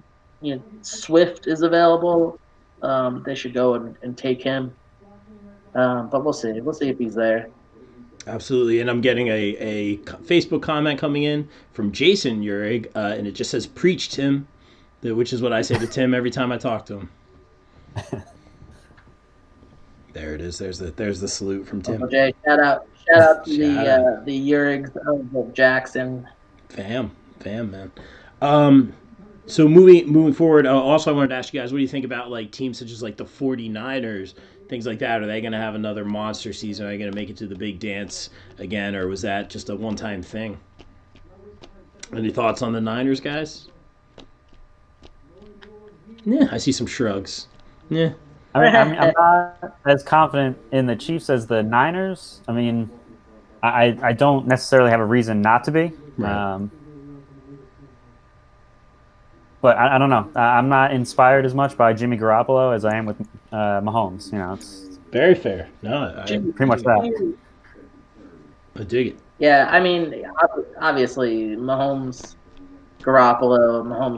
S2: Swift is available, they should go and take him. But we'll see. We'll see if he's there.
S1: Absolutely, and I'm getting a Facebook comment coming in from Jason Urig, and it just says "Preach, Tim," which is what I say to Tim every time I talk to him. There it is. There's the salute from Tim.
S2: Jay, shout out to the Urigs of Jackson.
S1: Fam, man. So moving forward, also I wanted to ask you guys, what do you think about like teams such as like the 49ers, things like that? Are they going to have another monster season? Are they going to make it to the big dance again, or was that just a one-time thing? Any thoughts on the Niners, guys? Yeah, I see some shrugs. Yeah.
S3: I mean, I'm not as confident in the Chiefs as the Niners. I mean, I don't necessarily have a reason not to be.
S1: Right.
S3: But I don't know. I'm not inspired as much by Jimmy Garoppolo as I am with Mahomes. It's
S1: Very fair. No,
S2: Jimmy,
S3: pretty much that.
S1: I dig it.
S2: Yeah, I mean, obviously, Mahomes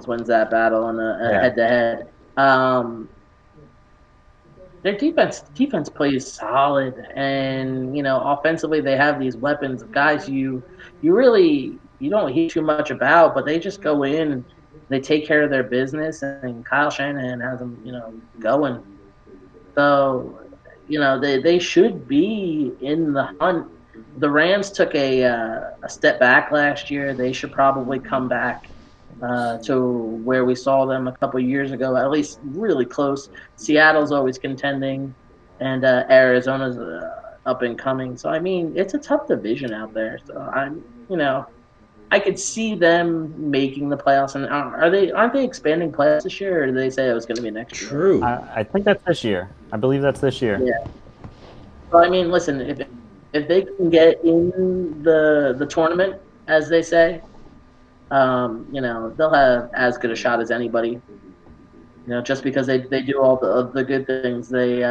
S2: wins that battle in a
S3: Yeah.
S2: head-to-head. Their defense plays solid, and offensively they have these weapons of guys you really you don't hear too much about, but they just go in and they take care of their business, and Kyle Shanahan has them going. So they should be in the hunt. The Rams took a step back last year. They should probably come back to where we saw them a couple of years ago, at least really close. Seattle's always contending, and Arizona's up and coming. So I mean, it's a tough division out there. So I could see them making the playoffs. And aren't they expanding playoffs this year, or did they say it was going to be next year?
S1: True.
S3: I think that's this year. I believe that's this year.
S2: Yeah. So I mean, listen, if they can get in the tournament, as they say, they'll have as good a shot as anybody. Just because they do all the good things. They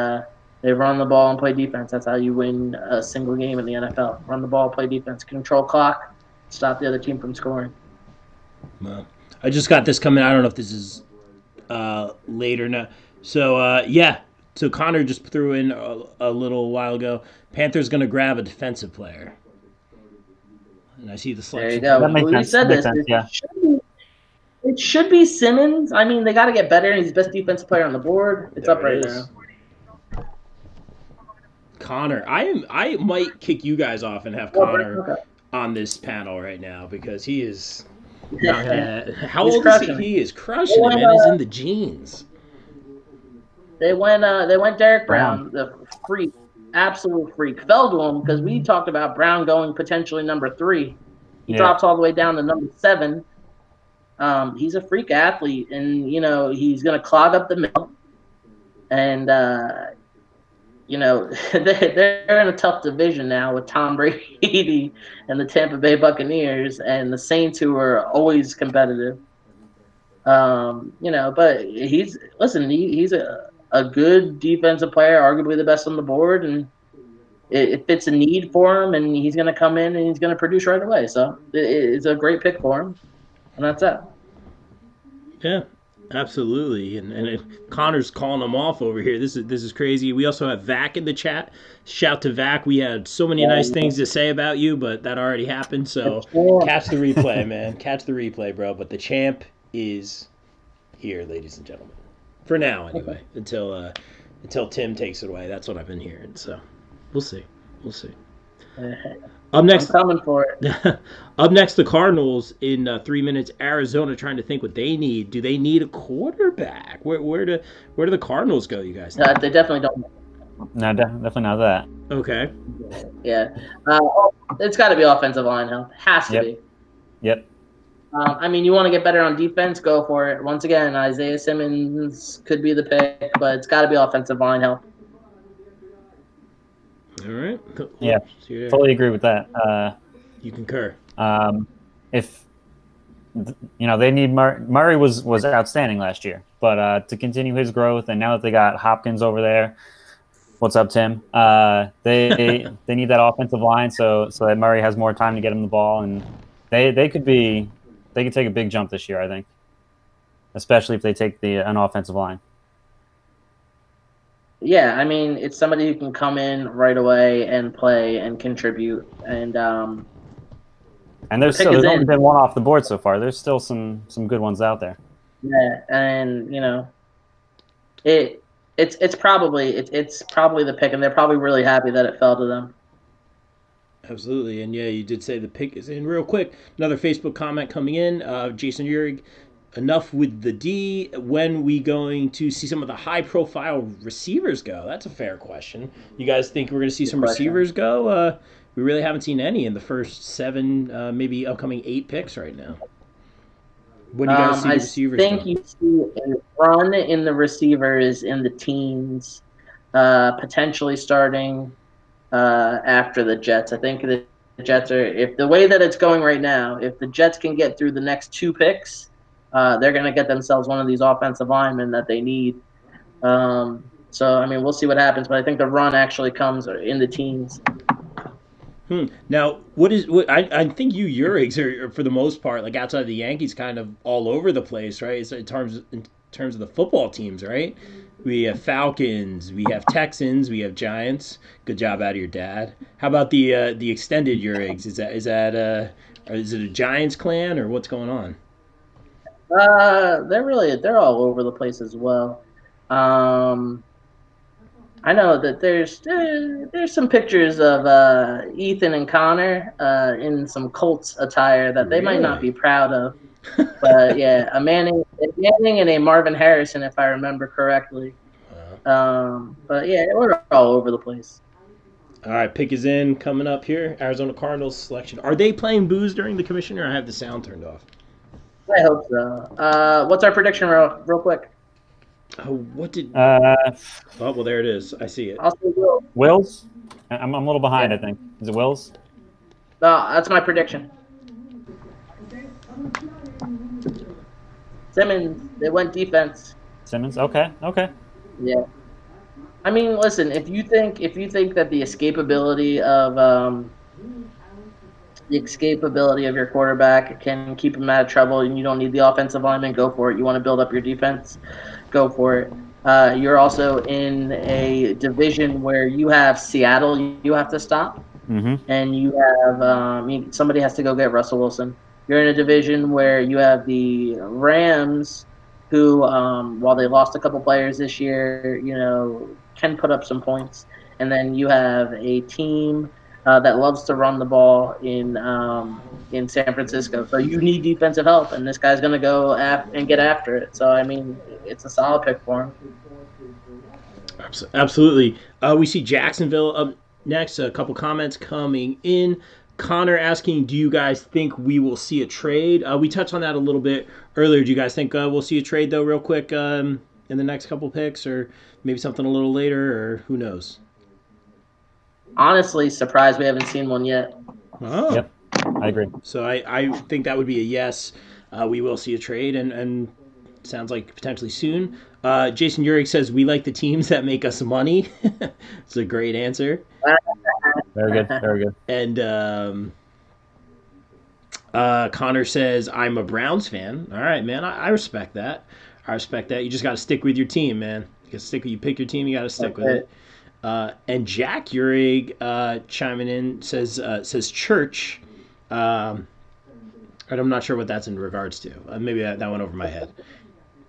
S2: run the ball and play defense. That's how you win a single game in the NFL. Run the ball, play defense, control clock, stop the other team from scoring.
S1: Well, I just got this coming. I don't know if this is later now. So yeah. So Connor just threw in a little while ago. Panthers going to grab a defensive player. And I see the selection.
S2: There you go.
S3: That makes
S2: Well, you
S3: sense.
S2: said
S3: That makes
S2: this.
S3: sense, yeah.
S2: It should be Simmons. I mean, they got to get better. He's the best defensive player on the board. It's
S1: There
S2: up
S1: it
S2: right
S1: is.
S2: now.
S1: Connor, I might kick you guys off and have Connor on this panel right now because he is. How
S2: He's
S1: old is he? He is crushing it, man. He's in the genes.
S2: They went Derek Brown, the freak, absolute freak. Fell to him because we talked about Brown going potentially number 3. He drops all the way down to number 7. He's a freak athlete, and he's going to clog up the middle. And they're in a tough division now with Tom Brady and the Tampa Bay Buccaneers and the Saints, who are always competitive. But he's a good defensive player, arguably the best on the board, and it fits a need for him, and he's going to come in and he's going to produce right away. So it's a great pick for him, and that's it.
S1: Yeah, absolutely. And Connor's calling them off over here. This is crazy. We also have Vac in the chat. Shout to Vac. We had so many nice things to say about you, but that already happened. So catch the replay, man. Catch the replay, bro. But the champ is here, ladies and gentlemen. For now, anyway. Until Tim takes it away. That's what I've been hearing. So we'll see. Up next,
S2: I'm coming for it.
S1: Up next, the Cardinals in 3 minutes. Arizona trying to think what they need. Do they need a quarterback? Where do the Cardinals go? You guys?
S2: They definitely don't.
S3: No, definitely not that.
S1: Okay.
S2: Yeah, it's got to be offensive line help. Has to be.
S3: Yep.
S2: I mean, you want to get better on defense, go for it. Once again, Isaiah Simmons could be the pick, but it's got to be offensive line help.
S1: All right.
S3: Yeah, totally agree with that.
S1: You concur.
S3: If they need Murray was outstanding last year, but to continue his growth, and now that they got Hopkins over there, what's up, Tim? They need that offensive line so that Murray has more time to get him the ball, and they could take a big jump this year, I think, especially if they take an offensive line.
S2: Yeah, I mean, it's somebody who can come in right away and play and contribute, and
S3: there's only been one off the board so far. There's still some good ones out there.
S2: Yeah, and it's probably the pick, and they're probably really happy that it fell to them.
S1: Absolutely, and yeah, you did say the pick is in. Real quick, another Facebook comment coming in. Jason Urig, enough with the D. When we going to see some of the high-profile receivers go? That's a fair question. You guys think we're going to see some receivers go? We really haven't seen any in the first 7, maybe upcoming 8 picks right now. When do you guys see the receivers?
S2: I think you see a run in the receivers in the teens, potentially starting after the Jets. I think that Jets are, if the way that it's going right now, if the Jets can get through the next 2 picks, they're going to get themselves one of these offensive linemen that they need. So, I mean, we'll see what happens, but I think the run actually comes in the teens.
S1: Now, what I think you Urigs are for the most part, like outside of the Yankees, kind of all over the place, right? It's in terms of the football teams, right? We have Falcons, we have Texans, we have Giants. Good job out of your dad. How about the extended Urigs? Is it a Giants clan or what's going on?
S2: They're all over the place as well. Um, I know that there's some pictures of Ethan and Connor in some Colts attire that they might not
S1: Really?
S2: be proud of. But yeah, a Manning and a Marvin Harrison, if I remember correctly. But yeah, we're all over the place.
S1: All right, pick is in coming up here. Arizona Cardinals selection. Are they playing booze during the commission, or I have the sound turned off?
S2: I hope so. What's our prediction, real quick?
S1: Oh, what did?
S3: Uh,
S1: Oh, well, there it is. I see it.
S2: I'll say Will.
S3: Wills? I'm a little behind,
S2: Yeah,
S3: I think. Is it Wills?
S2: no, that's my prediction. Simmons, they went defense.
S3: Simmons? Okay, okay.
S2: Yeah. I mean, listen, if you think that the escapability of your quarterback can keep him out of trouble, and you don't need the offensive lineman, go for it. You want to build up your defense, go for it. You're also in a division where you have Seattle you have to stop,
S3: Mm-hmm.
S2: and you have somebody has to go get Russell Wilson. You're in a division where you have the Rams, who, while they lost a couple players this year, can put up some points, and then you have a team that loves to run the ball in San Francisco. So you need defensive help, and this guy's going to go and get after it. So I mean, it's a solid pick for him.
S1: Absolutely. We see Jacksonville up next. A couple comments coming in. Connor asking, "Do you guys think we will see a trade?" We touched on that a little bit earlier. Do you guys think we'll see a trade though, real quick, in the next couple picks, or maybe something a little later, or who knows?
S2: Honestly, surprised we haven't seen one yet.
S1: Oh,
S3: Yep, I agree.
S1: so I think that would be a yes. We will see a trade, and sounds like potentially soon. Jason Urick says we like the teams that make us money. It's a great answer.
S3: Very good, very good.
S1: And Connor says I'm a Browns fan. All right, man. I respect that. I respect that. You just got to stick with your team, man. You got to stick. You pick your team. You got to stick with
S2: Okay.
S1: it. And Jack Urig chiming in says church. And I'm not sure what that's in regards to. Maybe that went over my head.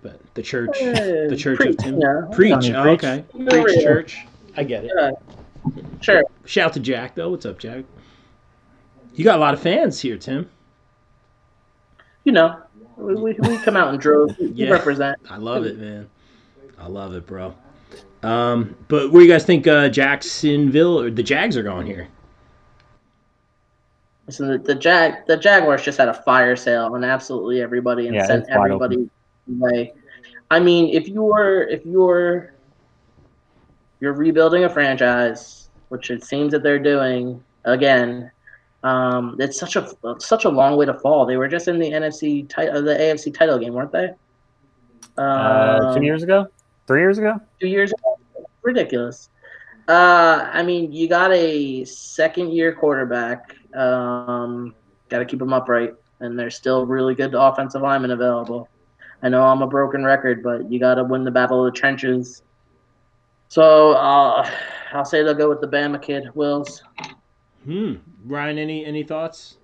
S1: But the church of
S2: Preach,
S1: Tim.
S2: yeah.
S1: Preach.
S3: Tony,
S1: Oh,
S3: preach.
S1: okay.
S2: Yeah,
S1: Preach
S2: yeah.
S1: church. I get it.
S2: Yeah, sure.
S1: Shout to Jack though. What's up, Jack? You got a lot of fans here, Tim.
S2: You know, we come out in droves. We
S1: Yeah,
S2: represent.
S1: I love it, man. I love it, bro. But where do you guys think Jacksonville or the Jags are going here?
S2: Listen, the Jaguars just had a fire sale on absolutely everybody and
S3: Yeah,
S2: sent
S3: it's wide open.
S2: everybody away. I mean, if you're rebuilding a franchise, which it seems that they're doing again, it's such a long way to fall. They were just in the the AFC title game, weren't they?
S3: 2 years
S2: Um,
S3: ago? 3 years ago?
S2: 2 years ago. Ridiculous. I mean, you got a second-year quarterback. Got to keep him upright, and there's still really good offensive linemen available. I know I'm a broken record, but you got to win the battle of the trenches. So I'll say they'll go with the Bama kid, Wills.
S1: Ryan, any thoughts?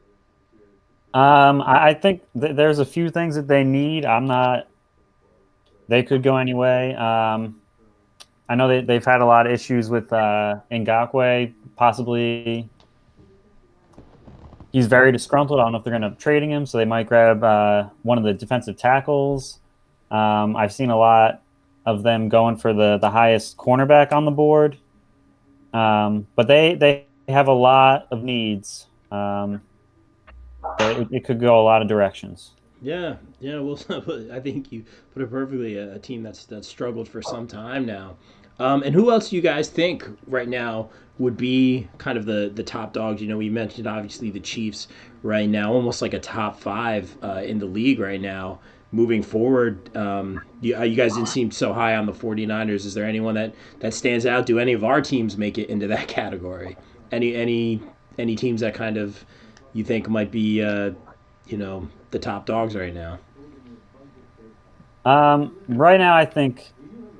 S3: I think there's a few things that they need. I'm not. They could go anyway. I know they've had a lot of issues with Ngakwe. Possibly, he's very disgruntled. I don't know if they're going to trading him, so they might grab one of the defensive tackles. I've seen a lot of them going for the highest cornerback on the board, but they have a lot of needs. So it could go a lot of directions.
S1: Yeah, yeah. Well, I think you put it perfectly. A team that's struggled for some time now. And who else do you guys think right now would be kind of the top dogs? You know, we mentioned obviously the Chiefs right now, almost like a top five in the league right now. Moving forward, you guys didn't seem so high on the 49ers. Is there anyone that stands out? Do any of our teams make it into that category? Any teams that kind of you think might be the top dogs right now?
S3: Right now, I think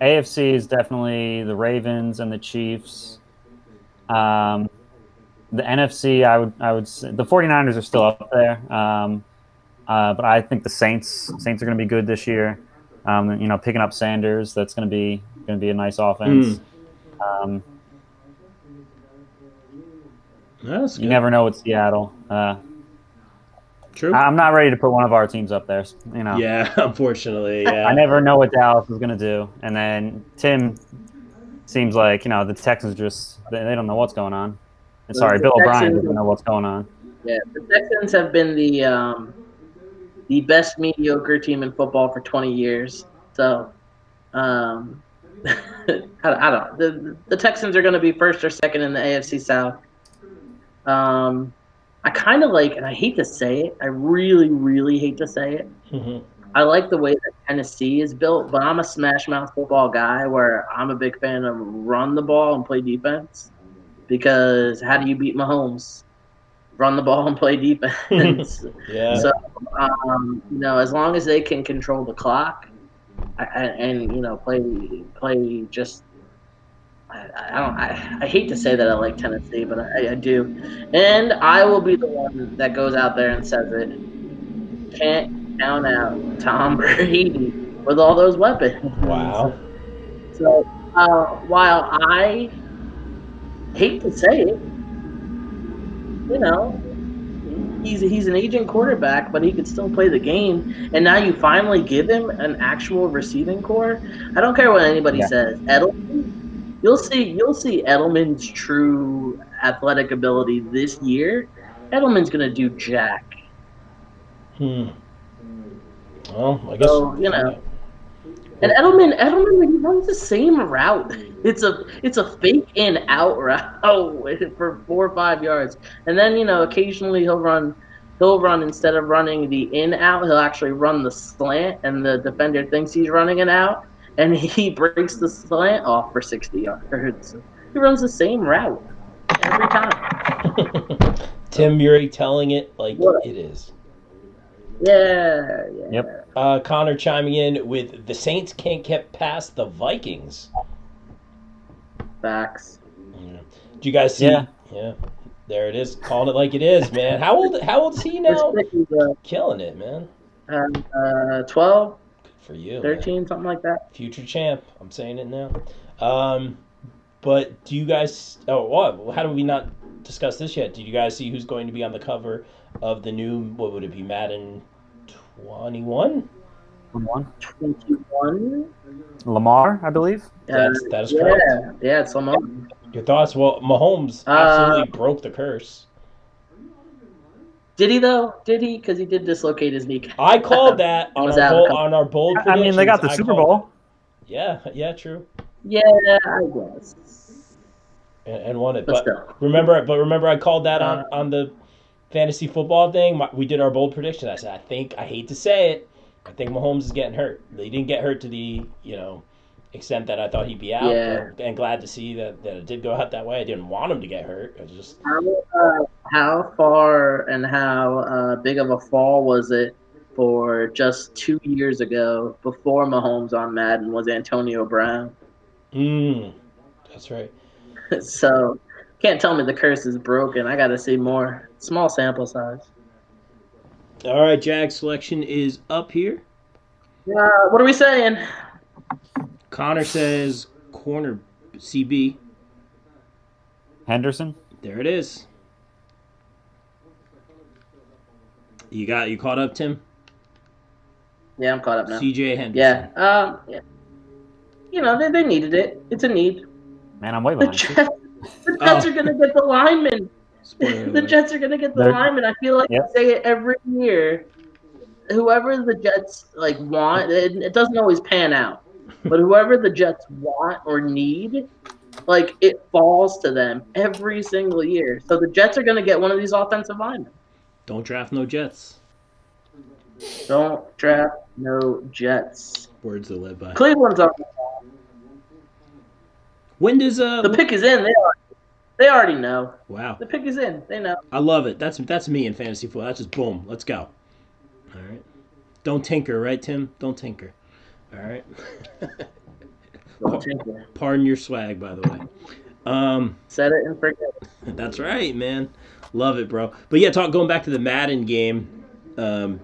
S3: AFC is definitely the Ravens and the Chiefs. Um, the NFC, I would say the 49ers are still up there. But I think the Saints are going to be good this year. Picking up Sanders, that's going to be a nice offense.
S1: Mm,
S3: Um,
S1: that's
S3: you
S1: good.
S3: never know with Seattle.
S1: True.
S3: I'm not ready to put one of our teams up there.
S1: Yeah, unfortunately,
S3: I
S1: yeah.
S3: never know what Dallas is going to do. And then Tim seems like the Texans just they don't know what's going on. And sorry,
S2: The
S3: Bill O'Brien
S2: Texans,
S3: doesn't know what's going on.
S2: yeah, the Texans have been the best mediocre team in football for 20 years. So, um, I don't. The Texans are going to be first or second in the AFC South. Um, I kind of like, and I hate to say it, I really, really hate to say it.
S1: Hmm.
S2: I like the way that Tennessee is built, but I'm a smash mouth football guy where I'm a big fan of run the ball and play defense. Because how do you beat Mahomes? Run the ball and play defense.
S1: Yeah.
S2: So, as long as they can control the clock and play just. I hate to say that I like Tennessee, but I do, and I will be the one that goes out there and says it. Can't count out Tom Brady with all those weapons.
S1: Wow.
S2: So while I hate to say it, you know, he's an aging quarterback, but he could still play the game. And now you finally give him an actual receiving core. I don't care what anybody
S3: Yeah,
S2: says. Edelman, you'll see Edelman's true athletic ability this year. Edelman's gonna do jack.
S1: Hmm. Well, I guess.
S2: So
S1: Yeah.
S2: and
S1: Well,
S2: Edelman, he runs the same route. It's a fake in out route for 4 or 5 yards, and then occasionally he'll run instead of running the in out, he'll actually run the slant, and the defender thinks he's running an out, and he breaks the slant off for 60 yards. He runs the same route every time. So
S1: Tim, you're telling it like
S2: what?
S1: it is.
S2: Yeah,
S3: yep,
S2: yeah.
S1: Connor chiming in with the Saints can't get past the Vikings.
S2: Facts.
S1: Yeah. Do you guys
S3: yeah.
S1: see? Yeah, there it is. Calling it like it is, man. How old is he
S2: This
S1: now?
S2: pick is
S1: Killing it, man.
S2: 12,
S1: Good for you, man.
S2: 13, something like that.
S1: Future champ. I'm saying it now. Um, but do you guys? Oh, what? How do we not discuss this yet? Did you guys see who's going to be on the cover of the new? What would it be? Madden 21.
S3: 1-1.
S2: 21.
S3: Lamar, I believe.
S1: That is correct.
S2: Yeah, it's Lamar.
S1: Your thoughts? Well, Mahomes
S2: Uh,
S1: absolutely broke the curse.
S2: did he though? Did he? Because he did dislocate his kneecap
S1: I called
S2: and
S1: that
S2: was out a couple.
S1: on our bold
S3: I mean, they
S1: predictions.
S3: got the
S1: I
S3: Super
S1: called it.
S3: Bowl.
S1: Yeah, yeah, true,
S2: Yeah, I guess.
S1: and won it.
S2: But
S1: But
S2: still,
S1: remember, I called that
S2: uh,
S1: on the fantasy football thing. We did our bold prediction. I said, I hate to say it, I think Mahomes is getting hurt. He didn't get hurt to the extent that I thought he'd be out,
S2: yeah.
S1: but I'm glad to see that it did go out that way. I didn't want him to get hurt. I was just
S2: How far and how big of a fall was it for just 2 years ago before Mahomes on Madden was Antonio Brown?
S1: mm, that's right.
S2: So can't tell me the curse is broken. I got to see more. Small sample size.
S1: All right, Jag selection is up here.
S2: What are we saying?
S1: Connor says corner CB.
S3: Henderson.
S1: There it is. You caught up, Tim?
S2: Yeah, I'm caught up now.
S1: CJ Henderson.
S2: Yeah. They needed it. It's a need.
S3: Man, I'm way
S2: The
S3: behind.
S2: Jets, the Jets are gonna get the lineman.
S1: Spoiler
S2: The
S1: alert.
S2: Jets are gonna get the
S3: They're-
S2: lineman. I feel like
S3: Yep.
S2: I say it every year. whoever the Jets want, it doesn't always pan out. But whoever the Jets want or need, it falls to them every single year. So the Jets are going to get one of these offensive linemen.
S1: Don't draft no Jets.
S2: Don't draft no Jets.
S1: Words to live by.
S2: Cleveland's on.
S1: When does
S2: The pick is in. They already know.
S1: Wow.
S2: The pick is in. They know.
S1: I love it. That's me in fantasy football. That's just boom. Let's go. All right. Don't tinker, right, Tim? Don't tinker. All right.
S2: Don't tinker.
S1: Pardon your swag, by the way.
S2: Set it and forget it.
S1: That's right, man. Love it, bro. But yeah, going back to the Madden game. I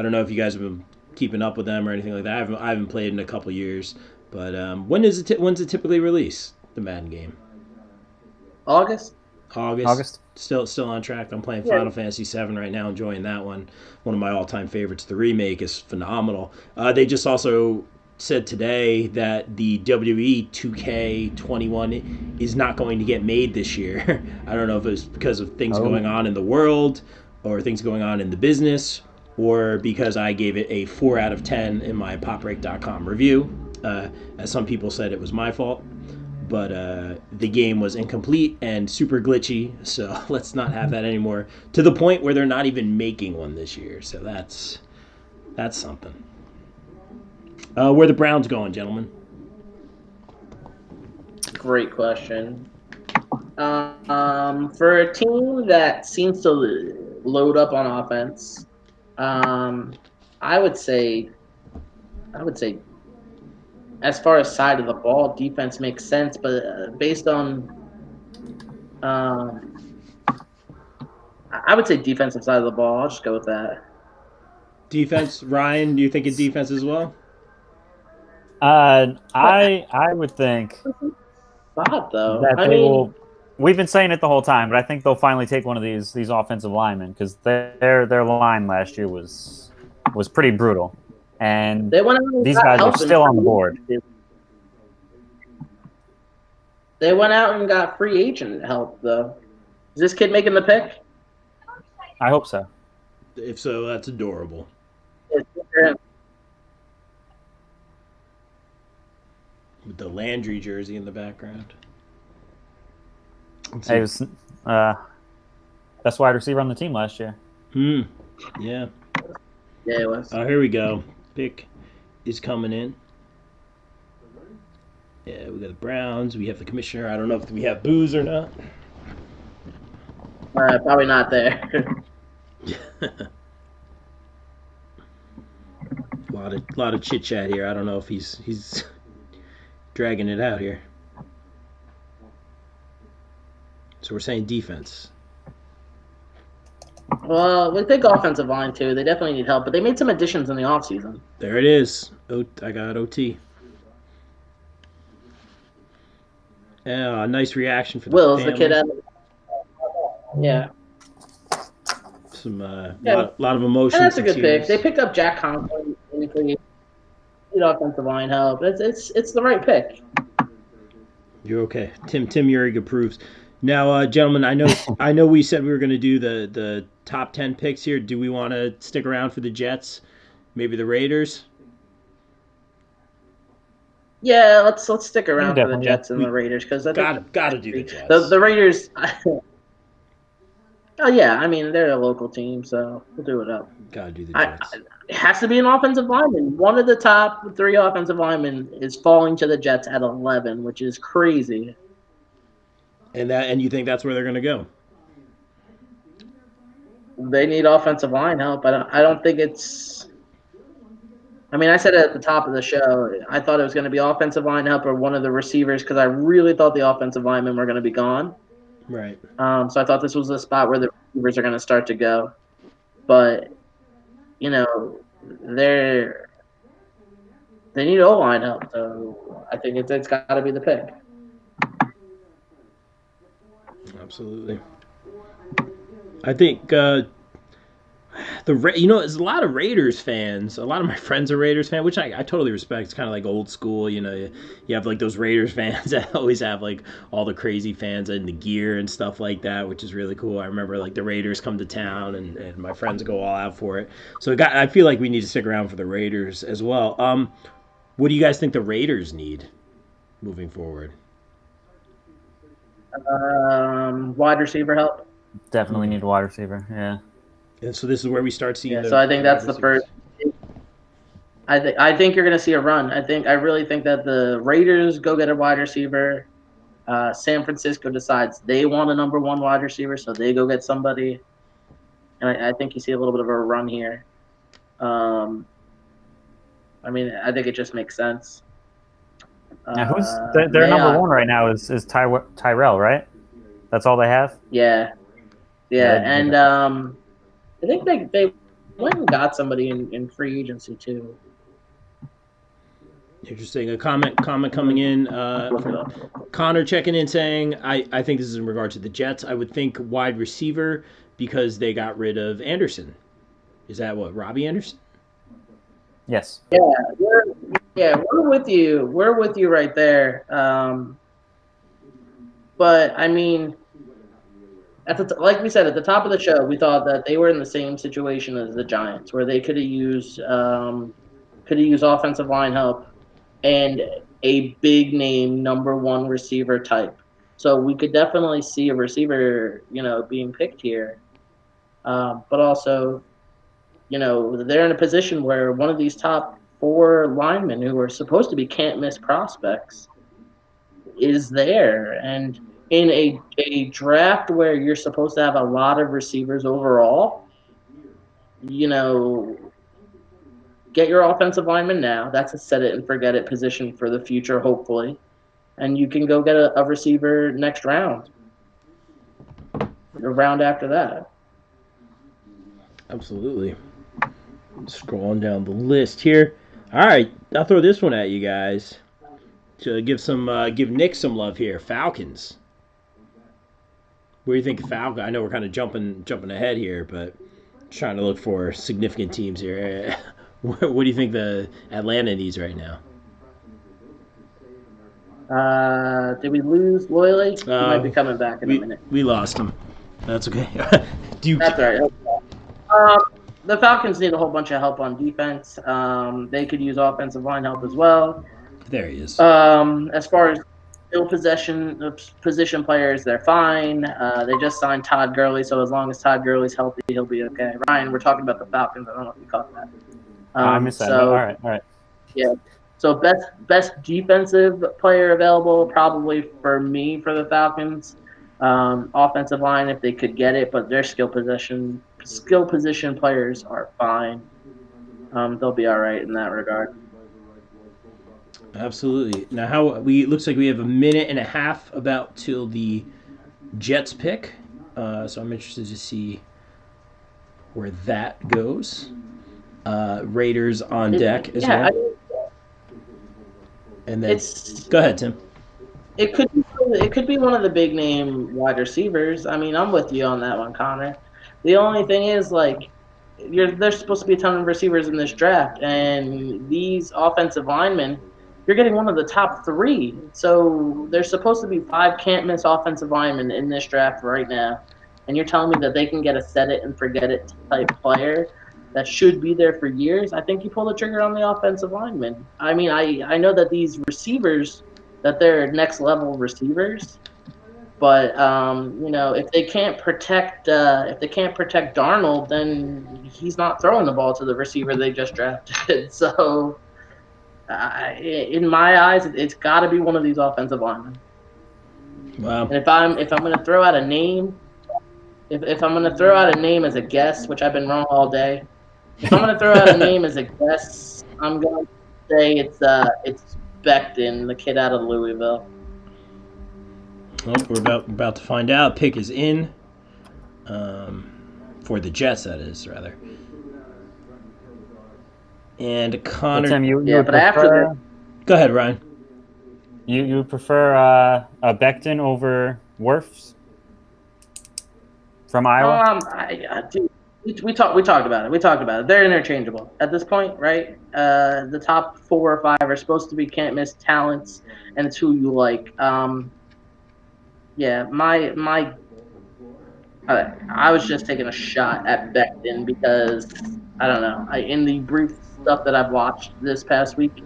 S1: don't know if you guys have been keeping up with them or anything like that. I haven't played in a couple years. But when's it typically release? The Madden game.
S2: August.
S1: Still on track. I'm playing Final Fantasy VII right now, enjoying that one. One of my all-time favorites. The remake is phenomenal. They just also said today that the WWE 2K21 is not going to get made this year. I don't know if it's because of things going on in the world or things going on in the business or because I gave it a 4 out of 10 in my popbreak.com review. As some people said, it was my fault. But the game was incomplete and super glitchy, so let's not have that anymore. To the point where they're not even making one this year, so that's something. Where the Browns going, gentlemen?
S2: Great question. For a team that seems to load up on offense, I would say, as far as side of the ball, defense makes sense, but based on, I would say defensive side of the ball. I'll just go with that.
S3: Defense,
S1: Ryan, do you think it's defense as well?
S3: I would think
S2: Spot though.
S3: that they will. We've been saying it the whole time, but I think they'll finally take one of these offensive linemen because their line last year was pretty brutal, and these guys are still on the board.
S2: They went out and got free agent help though. Is this kid making the pick?
S3: I hope so.
S1: If so, that's adorable. With the Landry jersey in the background.
S3: He was best wide receiver on the team last year.
S1: Yeah.
S2: Yeah, it was.
S1: Oh, here we go. Pick is coming in. Yeah, we got the Browns. We have the commissioner. I don't know if we have booze or not.
S2: Probably not there.
S1: lot of chit chat here. I don't know if he's dragging it out here. So we're saying defense.
S2: Well, we think offensive line too. They definitely need help, but they made some additions in the offseason.
S1: There it is. I got OT. Yeah, nice reaction for the
S2: Will's
S1: family.
S2: the kid out. Yeah.
S1: Some lot of emotion.
S2: And that's a good pick. They picked up Jack Conklin. Need offensive line help. It's the right pick.
S1: You're okay. Tim Urig approves. Now, gentlemen, I know we said we were going to do the top 10 picks here. Do we want to stick around for the Jets? Maybe the Raiders?
S2: Yeah, let's stick around for the Jets and the Raiders because I think
S1: gotta do the Jets.
S2: The Raiders. Oh yeah, I mean they're a local team, so we'll do it up.
S1: Gotta do the Jets.
S2: It has to be an offensive lineman. One of the top 3 offensive linemen is falling to the Jets at 11, which is crazy.
S1: And you think that's where they're going to go?
S2: They need offensive line help. I don't think it's. I mean, I said it at the top of the show. I thought it was going to be offensive line help or one of the receivers because I really thought the offensive linemen were going to be gone.
S1: Right.
S2: So I thought this was the spot where the receivers are going to start to go. But, they need O-line help. So I think it's got to be the pick.
S1: Absolutely. I think There's a lot of Raiders fans. A lot of my friends are Raiders fan, which I totally respect. It's kind of like old school. You have like those Raiders fans that always have like all the crazy fans and the gear and stuff like that, which is really cool. I remember like the Raiders come to town and my friends go all out for it. So I feel like we need to stick around for the Raiders as well. What do you guys think the Raiders need moving forward?
S2: Wide receiver help.
S3: Definitely need a wide receiver. Yeah.
S1: And so this is where we start seeing
S2: Yeah,
S1: the
S2: so I think
S1: wide
S2: that's the
S1: receivers.
S2: first. I think you're going to see a run. I really think that the Raiders go get a wide receiver. San Francisco decides they want a number one wide receiver, so they go get somebody. And I think you see a little bit of a run here. Um, I mean, I think it just makes sense.
S3: Now, who's their number
S2: Mayock,
S3: one right now is Tyrell, right? That's all they have.
S2: yeah,
S3: Yeah.
S2: and I think they went and got somebody in free agency too.
S1: Interesting. A comment coming in from Connor checking in saying, I think this is in regard to the Jets. I would think wide receiver because they got rid of Anderson. Is that what, Robbie Anderson?
S3: Yes.
S2: We're with you. We're with you right there. But I mean, like we said at the top of the show, we thought that they were in the same situation as the Giants, where they could have used offensive line help and a big name number one receiver type. So we could definitely see a receiver, being picked here. But also, they're in a position where one of these top four linemen who are supposed to be can't miss prospects is there. And in a draft where you're supposed to have a lot of receivers overall, get your offensive lineman now. That's a set it and forget it position for the future, hopefully. And you can go get a receiver next round, a round after that.
S1: Absolutely. Scrolling down the list here. All right, I'll throw this one at you guys to give Nick some love here. Falcons. Where do you think Falcon? I know we're kind of jumping ahead here, but trying to look for significant teams here. What do you think the Atlanta needs right now?
S2: Did we lose Loyally? He might be
S1: Uh,
S2: coming back in a minute.
S1: we lost him. That's okay. Do you?
S2: That's right. Um, the Falcons need a whole bunch of help on defense. They could use offensive line help as well.
S1: There he is.
S2: As far as position players, they're fine. They just signed Todd Gurley, so as long as Todd Gurley's healthy, he'll be okay. Ryan, we're talking about the Falcons. I don't know if you caught that.
S3: I missed that.
S2: So,
S3: all right.
S2: Yeah. So best defensive player available probably for me for the Falcons. Offensive line if they could get it, but their skill position players are fine. They'll be all right in that regard.
S1: Absolutely. Now, looks like we have a minute and a half about till the Jets pick. So I'm interested to see where that goes. Raiders on deck as well. And then go ahead, Tim.
S2: It could be one of the big name wide receivers. I mean, I'm with you on that one, Connor. The only thing is, like, there's supposed to be a ton of receivers in this draft, and these offensive linemen, you're getting one of the top three. So there's supposed to be 5 can't miss offensive linemen in this draft right now, and you're telling me that they can get a set it and forget it type player that should be there for years. I think you pull the trigger on the offensive lineman. I mean, I know that these receivers, that they're next level receivers, but if they can't protect Darnold, then he's not throwing the ball to the receiver they just drafted. So, in my eyes, it's got to be one of these offensive linemen.
S1: Wow.
S2: And if I'm going to throw out a name, if I'm going to throw out a name as a guess, which I've been wrong all day, if I'm going to throw out a name as a guess, I'm going to say it's Becton, the kid out of Louisville.
S1: Well, we're about to find out. Pick is in. For the Jets, that is, rather. And Connor.
S3: Tim, you
S2: but after
S1: go ahead, Ryan.
S3: You prefer Becton over Wirfs from Iowa?
S2: Dude, we talked about it. We talked about it. They're interchangeable at this point, right? The top 4 or 5 are supposed to be can't miss talents, and it's who you like. Yeah, my I was just taking a shot at Becton because I don't know. In the brief stuff that I've watched this past week,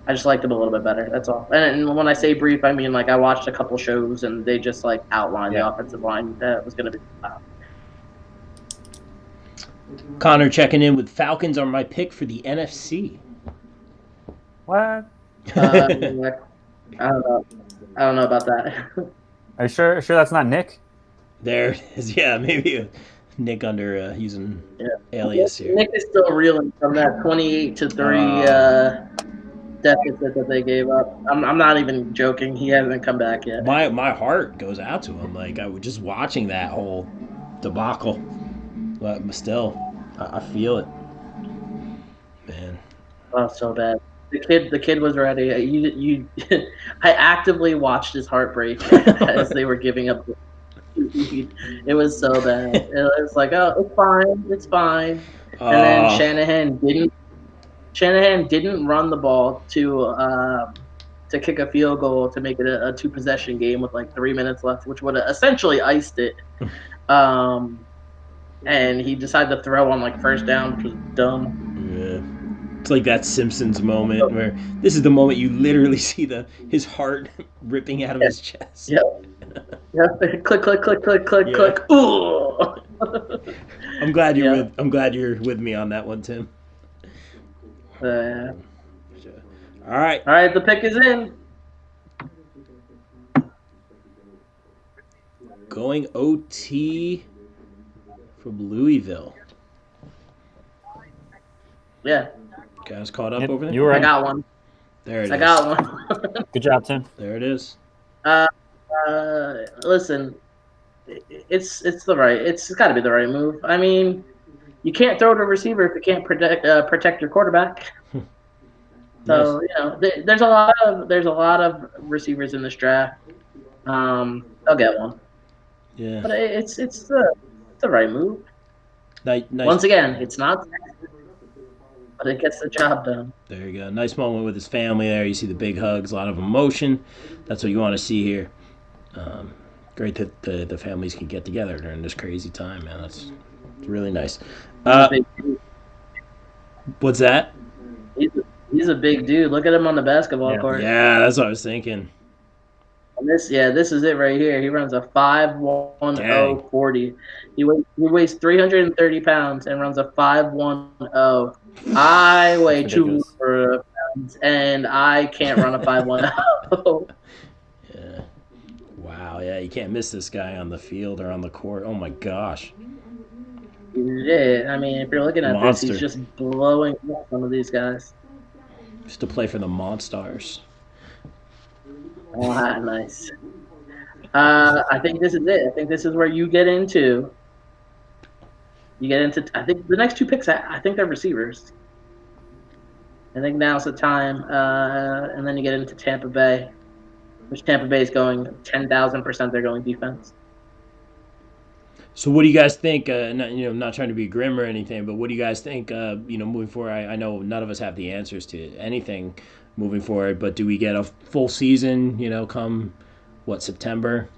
S2: I just liked him a little bit better. That's all. And when I say brief, I mean like I watched a couple shows and they just like outlined
S3: Yeah.
S2: the offensive line that was going to be.
S1: Connor checking in with Falcons are my pick for the NFC.
S3: What?
S2: I don't know. I don't know about that.
S3: Are you sure that's not Nick?
S1: There it is. Yeah, maybe Nick under using
S2: Yeah.
S1: alias here.
S2: Nick is still reeling from that 28-3 deficit that they gave up. I'm not even joking. He hasn't come back yet.
S1: My heart goes out to him. Like I was just watching that whole debacle, but still, I feel it, man.
S2: Oh, so bad. The kid was ready. I actively watched his heartbreak as they were giving up. It was so bad. It was like, oh, it's fine, it's fine. And then
S1: Oh,
S2: Shanahan didn't run the ball to kick a field goal to make it a 2 possession game with like 3 minutes left, which would have essentially iced it. Um, and he decided to throw on like first down, which was dumb.
S1: yeah. It's like that Simpsons moment where this is the moment you literally see his heart ripping out of his chest.
S2: Yep. Yep. Click, click, click, click, click,
S1: Yeah.
S2: click. Ooh.
S1: I'm glad you're
S2: Yeah.
S1: with me on that one, Tim.
S2: Uh,
S1: All right.
S2: all right, the pick is in.
S1: Going OT from Louisville.
S2: Yeah,
S1: Guys caught up
S3: Yep,
S1: over there?
S3: you were
S2: I
S3: right.
S2: got one.
S1: There it is.
S2: I got one.
S3: Good job, Tim.
S1: There it is.
S2: Listen, it's the right. It's got to be the right move. I mean, you can't throw to a receiver if you can't protect your quarterback. So
S1: Nice.
S2: there's a lot of receivers in this draft. I'll get one,
S1: Yeah.
S2: but it's the right move.
S1: Nice.
S2: Once again, it's not, but it gets the job done.
S1: There you go. Nice moment with his family there. You see the big hugs, a lot of emotion. That's what you want to see here. Great that the families can get together during this crazy time, man. That's really nice.
S2: He's a big dude.
S1: What's that?
S2: He's a big dude. Look at him on the basketball
S3: Yeah.
S2: court.
S1: Yeah, that's what I was thinking.
S2: And this is it right here. He runs a 5.10 40. He weighs 330 pounds and runs a 5.10. I weigh
S3: That's
S2: two
S3: ridiculous.
S2: pounds and I can't run a 5.10.
S1: Yeah. Wow. Yeah, you can't miss this guy on the field or on the court. Oh my gosh.
S2: Yeah, I mean, if you're looking at this,
S1: Monster.
S2: he's just blowing up some of these guys.
S1: Used to play for the Monstars.
S2: Ah, nice. I think this is it. I think this is where you get into. I think the next 2 picks. I think they're receivers. I think now's the time, and then you get into Tampa Bay, which Tampa Bay is going 10,000%. They're going defense.
S1: So, what do you guys think? Not trying to be grim or anything, but what do you guys think? Moving forward, I know none of us have the answers to anything moving forward, but do we get a full season? Come September?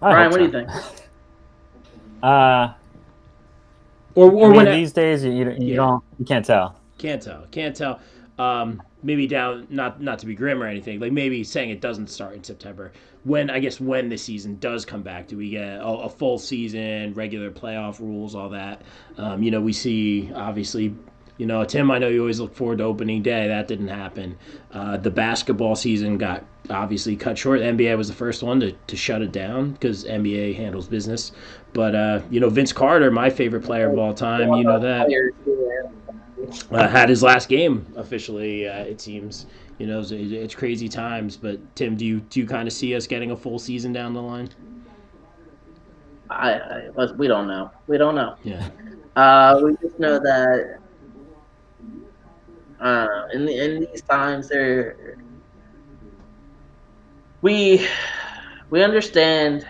S2: Brian, what do you think?
S1: Or when
S3: these days you can't tell.
S1: Can't tell. Maybe down, not to be grim or anything. Like maybe saying it doesn't start in September. When the season does come back, do we get a full season, regular playoff rules, all that? We see obviously. Tim, I know you always look forward to opening day. That didn't happen. The basketball season got obviously cut short. The NBA was the first one to shut it down because NBA handles business. But Vince Carter, my favorite player of all time, you know that, had his last game officially. It seems it's crazy times. But Tim, do you kind of see us getting a full season down the line?
S2: We don't know. We don't know.
S1: Yeah.
S2: We just know that in these times, we understand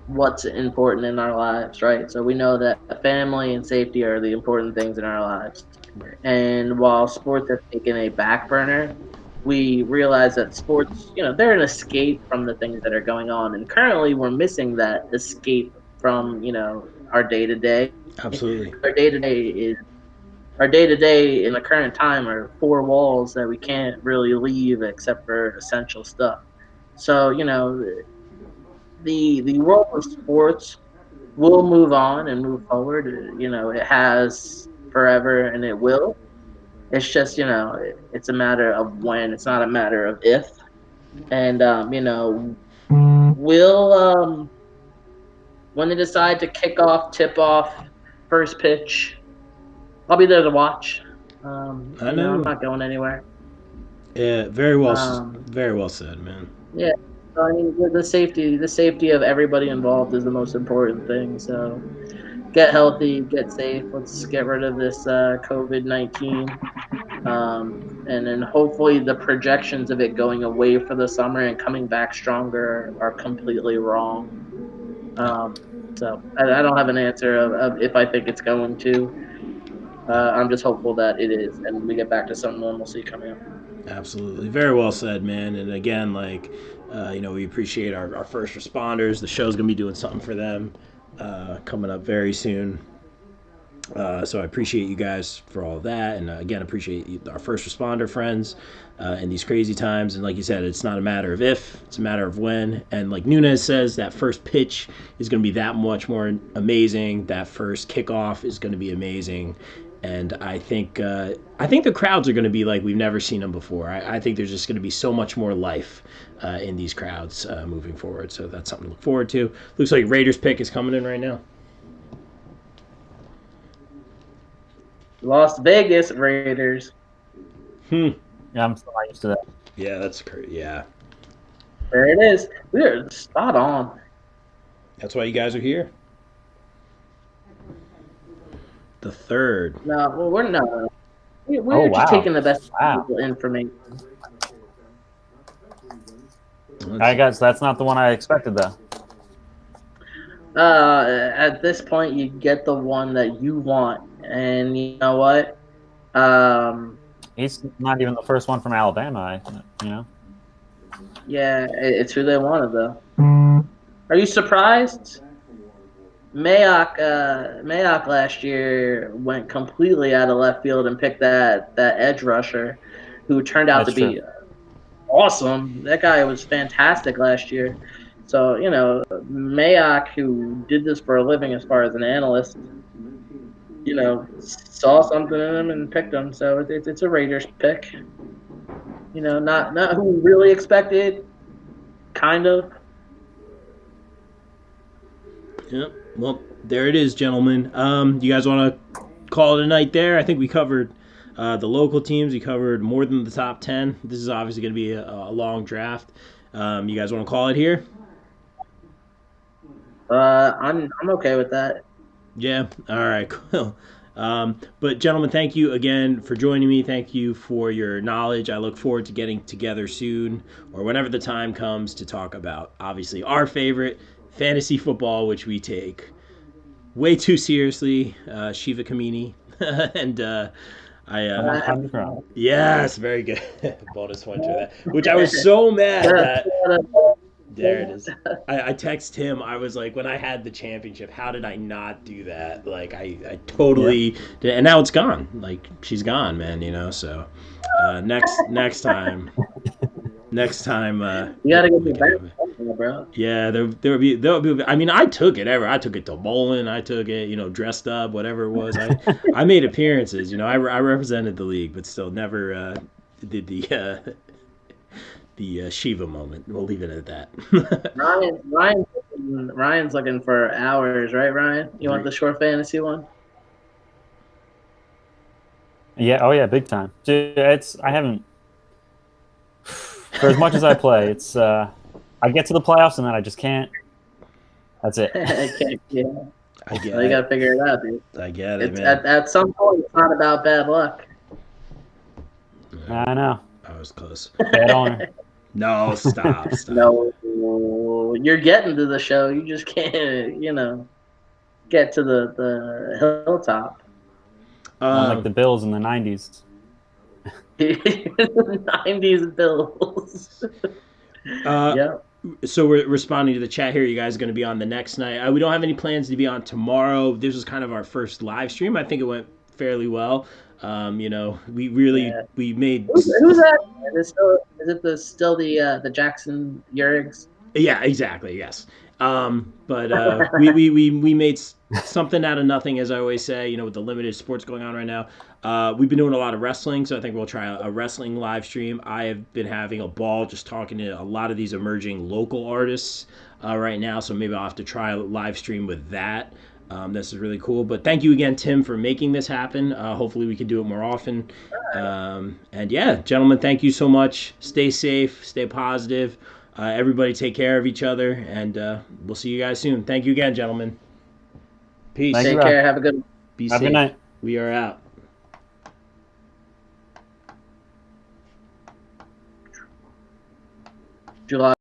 S2: what's important in our lives, right? So we know that family and safety are the important things in our lives.
S1: Right.
S2: And while sports have taken a back burner, we realize that sports, they're an escape from the things that are going on. And currently we're missing that escape from, our day to day.
S1: Absolutely.
S2: Our day to day is our day to day in the current time are four walls that we can't really leave except for essential stuff. So, the world of sports will move on and move forward. It has forever and it will. It's just, it's a matter of when. It's not a matter of if. And will when they decide to kick off, tip off, first pitch, I'll be there to watch.
S1: I
S2: I'm
S1: know.
S2: not going anywhere.
S1: Yeah,
S2: Um,
S1: very well said, man.
S2: yeah. So, I mean, the safety of everybody involved is the most important thing. So get healthy, get safe. Let's get rid of this COVID-19. And then hopefully the projections of it going away for the summer and coming back stronger are completely wrong. So I don't have an answer of if I think it's going to. I'm just hopeful that it is, and we get back to some normalcy coming up.
S1: Absolutely. Very well said, man. And again, we appreciate our first responders. The show's going to be doing something for them coming up very soon. So I appreciate you guys for all of that, and again, appreciate our first responder friends in these crazy times. And like you said, it's not a matter of if; it's a matter of when. And like Nunez says, that first pitch is going to be that much more amazing. That first kickoff is going to be amazing, and I think the crowds are going to be like we've never seen them before. I think there's just going to be so much more life in these crowds moving forward. So that's something to look forward to. Looks like Raiders pick is coming in right now.
S2: Las Vegas Raiders.
S1: Hmm.
S3: Yeah, I'm still not used to that.
S1: Yeah, that's crazy. Yeah.
S2: There it is. We are spot on.
S1: That's why you guys are here. The third.
S2: No, well, we're not.
S3: Oh,
S2: We're just
S3: wow.
S2: taking the best
S3: Wow.
S2: information.
S3: I guess that's not the one I expected, though.
S2: At this point, you get the one that you want, and you know what? Um,
S3: He's not even the first one from Alabama,
S2: yeah, it's who they wanted though. Are you surprised? Mayock last year went completely out of left field and picked that edge rusher, who turned out to
S3: That's true.
S2: be awesome. That guy was fantastic last year. So Mayock, who did this for a living as far as an analyst, saw something in him and picked him. So it's a Raiders pick. Not who we really expected, kind of.
S1: Yep. Well, there it is, gentlemen. You guys want to call it a night there? I think we covered the local teams. We covered more than the top 10. This is obviously going to be a long draft. You guys want to call it here?
S2: I'm okay with that.
S1: Yeah. All right. Cool. But gentlemen, thank you again for joining me. Thank you for your knowledge. I look forward to getting together soon or whenever the time comes to talk about obviously our favorite fantasy football, which we take way too seriously. Shiva Kamini and yes, very good bonus point for that. Which I was so mad that. There it is. I text him. I was like, when I had the championship, how did I not do that? Like, I totally did. And now it's gone. Like, she's gone, man, So next time. Next time,
S2: you gotta get me back, bro.
S1: Yeah, there would be. I mean, I took it. I took it to bowling. I took it. Dressed up, whatever it was. I made appearances. I represented the league, but still never did the Shiva moment. We'll leave it at that.
S2: Ryan's looking for hours, right, Ryan? You want the short fantasy one?
S3: Yeah. Oh, yeah. Big time. Dude, I haven't. For as much as I play, it's I get to the playoffs and then I just can't. That's it.
S2: Yeah.
S1: I get
S2: well, you gotta figure it out, dude.
S1: I get it, man.
S2: At some point, it's not about bad luck.
S3: I know.
S1: I was close.
S3: Bad owner.
S1: No, stop.
S2: No. show. You're getting to the show. You just can't, get to the hilltop.
S3: Unlike the Bills in the 90s.
S2: 90s Bills. Yeah.
S1: So we're responding to the chat here. You guys are going to be on the next night. We don't have any plans to be on tomorrow. This was kind of our first live stream. I think it went fairly well. We really we made.
S2: Who's that? Still the Jackson Yurigs?
S1: Yeah, exactly. Yes. But we made something out of nothing, as I always say. With the limited sports going on right now, we've been doing a lot of wrestling, so I think we'll try a wrestling live stream. I have been having a ball just talking to a lot of these emerging local artists right now, so maybe I'll have to try a live stream with that. This is really cool. But thank you again, Tim, for making this happen. Hopefully, we can do it more often. And yeah, gentlemen, thank you so much. Stay safe, stay positive. Everybody take care of each other, and we'll see you guys soon. Thank you again, gentlemen. Peace.
S2: Take care. Have a good
S1: Be
S3: Have
S1: safe.
S3: a good night.
S1: We are out.
S2: July.